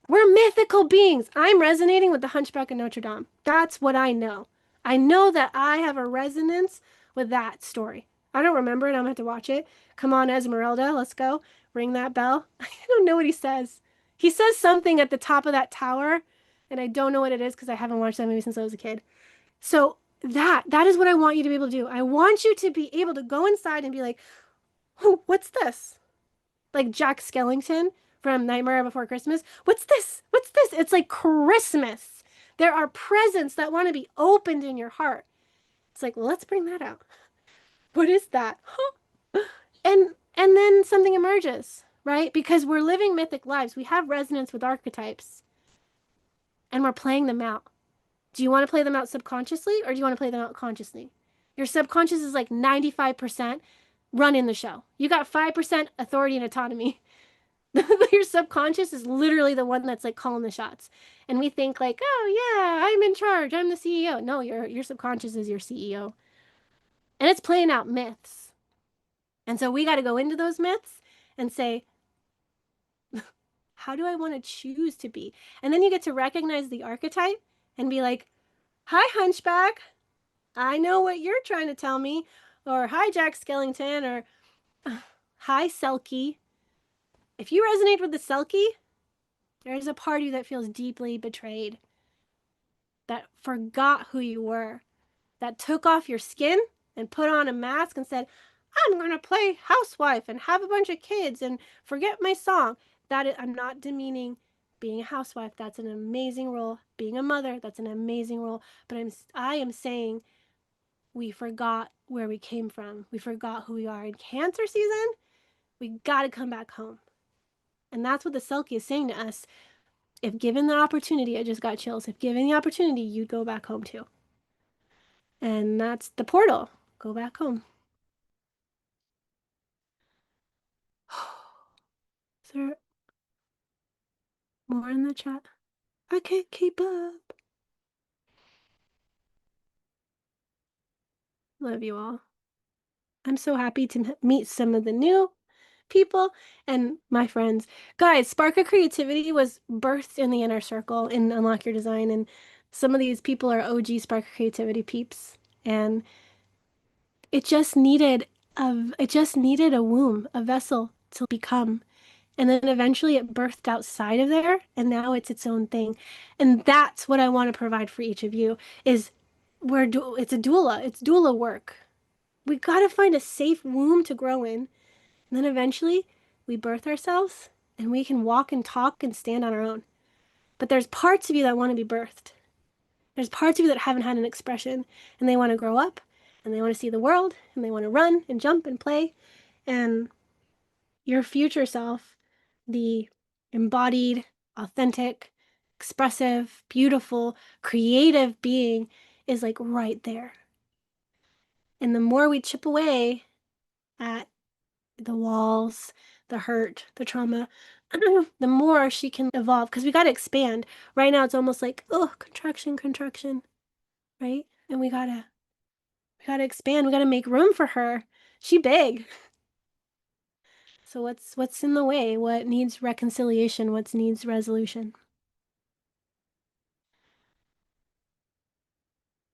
Speaker 1: We're mythical beings. I'm resonating with the Hunchback of Notre Dame. That's what I know. I know that I have a resonance with that story. I don't remember it. I'm going to have to watch it. Come on, Esmeralda. Let's go. Ring that bell. I don't know what he says. He says something at the top of that tower, and I don't know what it is because I haven't watched that movie since I was a kid. So that is what I want you to be able to do. I want you to be able to go inside and be like, oh, what's this? Like Jack Skellington from Nightmare Before Christmas. What's this? What's this? It's like Christmas. There are presents that want to be opened in your heart. It's like, well, let's bring that out. What is that? And then something emerges, right? Because we're living mythic lives. We have resonance with archetypes and we're playing them out. Do you want to play them out subconsciously or do you want to play them out consciously? Your subconscious is like 95% running the show. You got 5% authority and autonomy. Your subconscious is literally the one that's like calling the shots. And we think like, oh yeah, I'm in charge. I'm the CEO. No, your subconscious is your CEO. And it's playing out myths. And so we got to go into those myths and say, how do I want to choose to be? And then you get to recognize the archetype and be like, hi, Hunchback. I know what you're trying to tell me. Or hi, Jack Skellington. Or hi, Selkie. If you resonate with the Selkie, there's a part of you that feels deeply betrayed, that forgot who you were, that took off your skin and put on a mask and said, I'm going to play housewife and have a bunch of kids and forget my song. I'm not demeaning being a housewife. That's an amazing role. Being a mother, that's an amazing role. But I am saying we forgot where we came from. We forgot who we are. In Cancer season, we got to come back home. And that's what the Selkie is saying to us. If given the opportunity, I just got chills. If given the opportunity, you'd go back home too. And that's the portal. Go back home. Is there more in the chat? I can't keep up. Love you all. I'm so happy to meet some of the new people and my friends. Guys, Spark of Creativity was birthed in the inner circle in Unlock Your Design, and some of these people are OG Spark of Creativity peeps. And it just needed a womb, a vessel to become. And then eventually it birthed outside of there, and now it's its own thing. And that's what I want to provide for each of you is it's a doula. It's doula work. We got to find a safe womb to grow in. And then eventually we birth ourselves and we can walk and talk and stand on our own. But there's parts of you that want to be birthed. There's parts of you that haven't had an expression and they want to grow up and they want to see the world and they want to run and jump and play. And your future self, the embodied, authentic, expressive, beautiful, creative being is like right there. And the more we chip away at the walls, the hurt, the trauma, the more she can evolve because we got to expand. Right now it's almost like, oh, contraction, contraction, right? And we got to expand. We got to make room for her. She big. So what's in the way? What needs reconciliation? What needs resolution?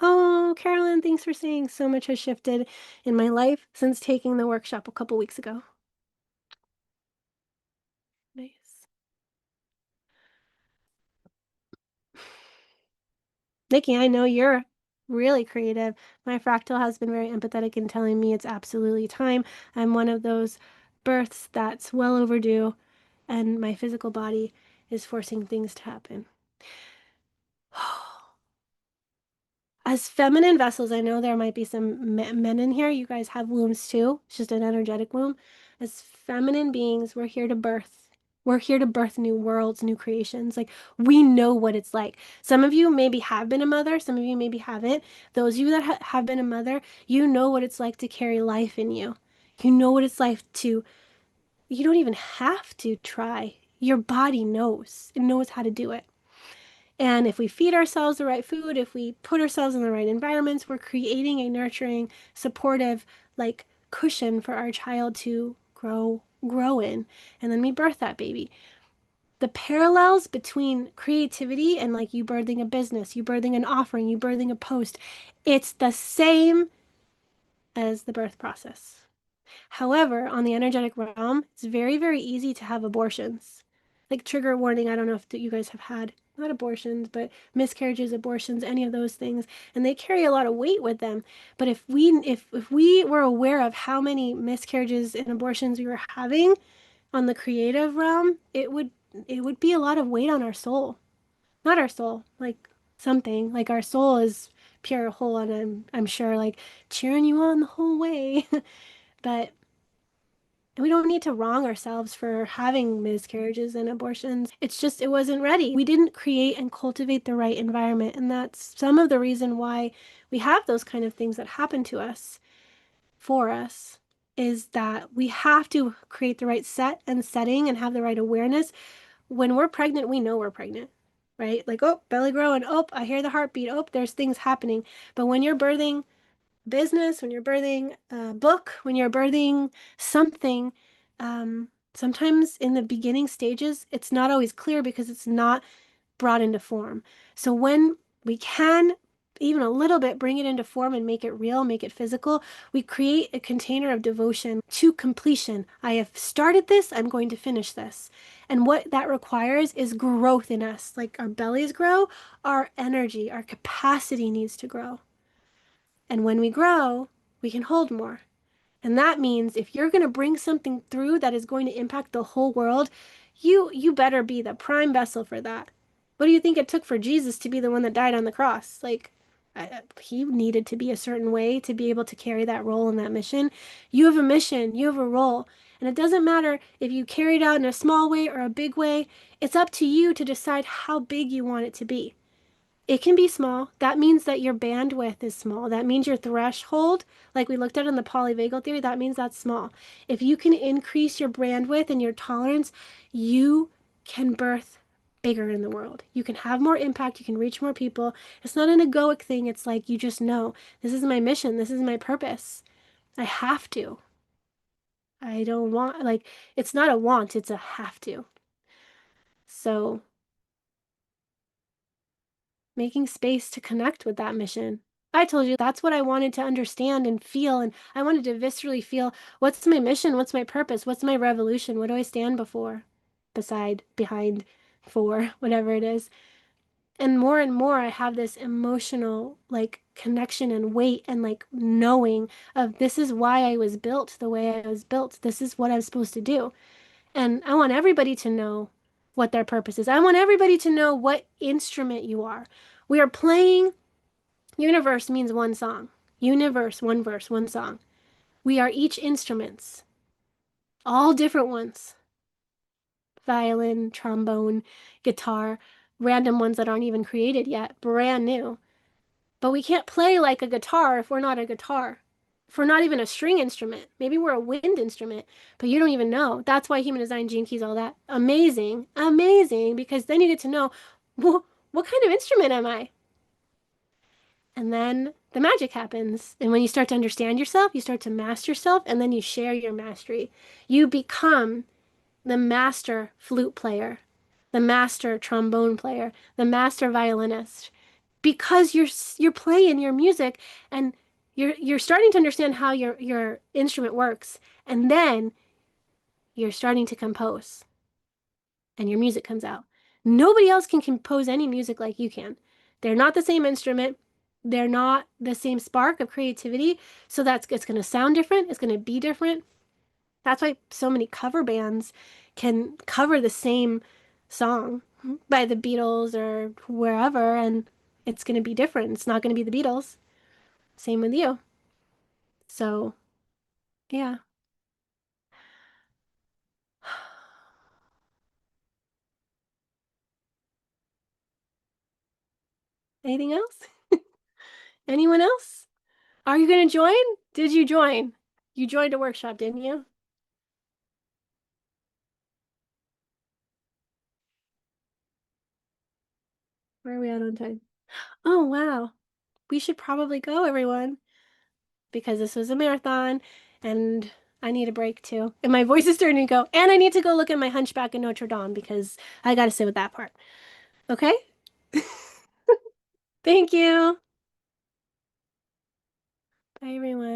Speaker 1: Oh, Carolyn, thanks for saying so much has shifted in my life since taking the workshop a couple weeks ago. Nice. Nikki, I know you're really creative. My fractal has been very empathetic in telling me it's absolutely time. I'm one of those births that's well overdue, and my physical body is forcing things to happen. As feminine vessels, I know there might be some men in here. You guys have wombs too. It's just an energetic womb. As feminine beings, we're here to birth. We're here to birth new worlds, new creations. Like, we know what it's like. Some of you maybe have been a mother, some of you maybe haven't. Those of you that have been a mother, you know what it's like to carry life in you. You know what it's like to, you don't even have to try. Your body knows. It knows how to do it. And if we feed ourselves the right food, if we put ourselves in the right environments, we're creating a nurturing, supportive, like cushion for our child to grow in. And then we birth that baby. The parallels between creativity and like you birthing a business, you birthing an offering, you birthing a post, it's the same as the birth process. However, on the energetic realm, it's very, very easy to have abortions. Like trigger warning, I don't know if you guys have had not abortions, but miscarriages, abortions, any of those things, and they carry a lot of weight with them. But if we were aware of how many miscarriages and abortions we were having, on the creative realm, it would be a lot of weight on our soul. Not our soul, like something. Like our soul is pure whole and I'm sure like cheering you on the whole way. But we don't need to wrong ourselves for having miscarriages and abortions. It's just it wasn't ready. We didn't create and cultivate the right environment, and that's some of the reason why we have those kind of things that happen to us for us is that we have to create the right set and setting and have the right awareness. When we're pregnant, we know we're pregnant, right? Like, oh, belly growing. Oh, I hear the heartbeat. Oh, there's things happening. But when you're birthing business, when you're birthing a book, when you're birthing something, sometimes in the beginning stages, it's not always clear because it's not brought into form. So when we can even a little bit bring it into form and make it real, make it physical, we create a container of devotion to completion. I have started this, I'm going to finish this. And what that requires is growth in us. Like our bellies grow, our energy, our capacity needs to grow. And when we grow, we can hold more. And that means if you're going to bring something through that is going to impact the whole world, you better be the prime vessel for that. What do you think it took for Jesus to be the one that died on the cross? Like he needed to be a certain way to be able to carry that role and that mission. You have a mission, you have a role. And it doesn't matter if you carry it out in a small way or a big way. It's up to you to decide how big you want it to be. It can be small. That means that your bandwidth is small. That means your threshold, like we looked at in the polyvagal theory, that means that's small. If you can increase your bandwidth and your tolerance, you can birth bigger in the world. You can have more impact. You can reach more people. It's not an egoic thing. It's like you just know this is my mission. This is my purpose. I have to. I don't want, like, it's not a want, it's a have to. So making space to connect with that mission. I told you that's what I wanted to understand and feel. And I wanted to viscerally feel what's my mission? What's my purpose? What's my revolution? What do I stand before, beside, behind, for, whatever it is. And more, I have this emotional like connection and weight and like knowing of this is why I was built the way I was built. This is what I'm supposed to do. And I want everybody to know what their purpose is. I want everybody to know what instrument you are. We are playing, universe means one song. Universe, one verse, one song. We are each instruments, all different ones. Violin, trombone, guitar, random ones that aren't even created yet, brand new. But we can't play like a guitar if we're not a guitar. If we're not even a string instrument. Maybe we're a wind instrument, but you don't even know. That's why human design, gene keys, all that. Amazing, amazing, because then you get to know, well, what kind of instrument am I? And then the magic happens. And when you start to understand yourself, you start to master yourself, and then you share your mastery. You become the master flute player, the master trombone player, the master violinist, because you're playing your music and you're starting to understand how your instrument works, and then you're starting to compose, and your music comes out. Nobody else can compose any music like you can. They're not the same instrument. They're not the same spark of creativity. So that's it's going to sound different. It's going to be different. That's why so many cover bands can cover the same song by the Beatles or wherever, and it's going to be different. It's not going to be the Beatles. Same with you. So, yeah. Anything else? Anyone else? Are you going to join? Did you join? You joined a workshop, didn't you? Where are we at on time? Oh, wow. We should probably go, everyone, because this was a marathon and I need a break too. And my voice is starting to go. And I need to go look at my Hunchback in Notre Dame because I got to sit with that part. Okay? Thank you. Bye, everyone.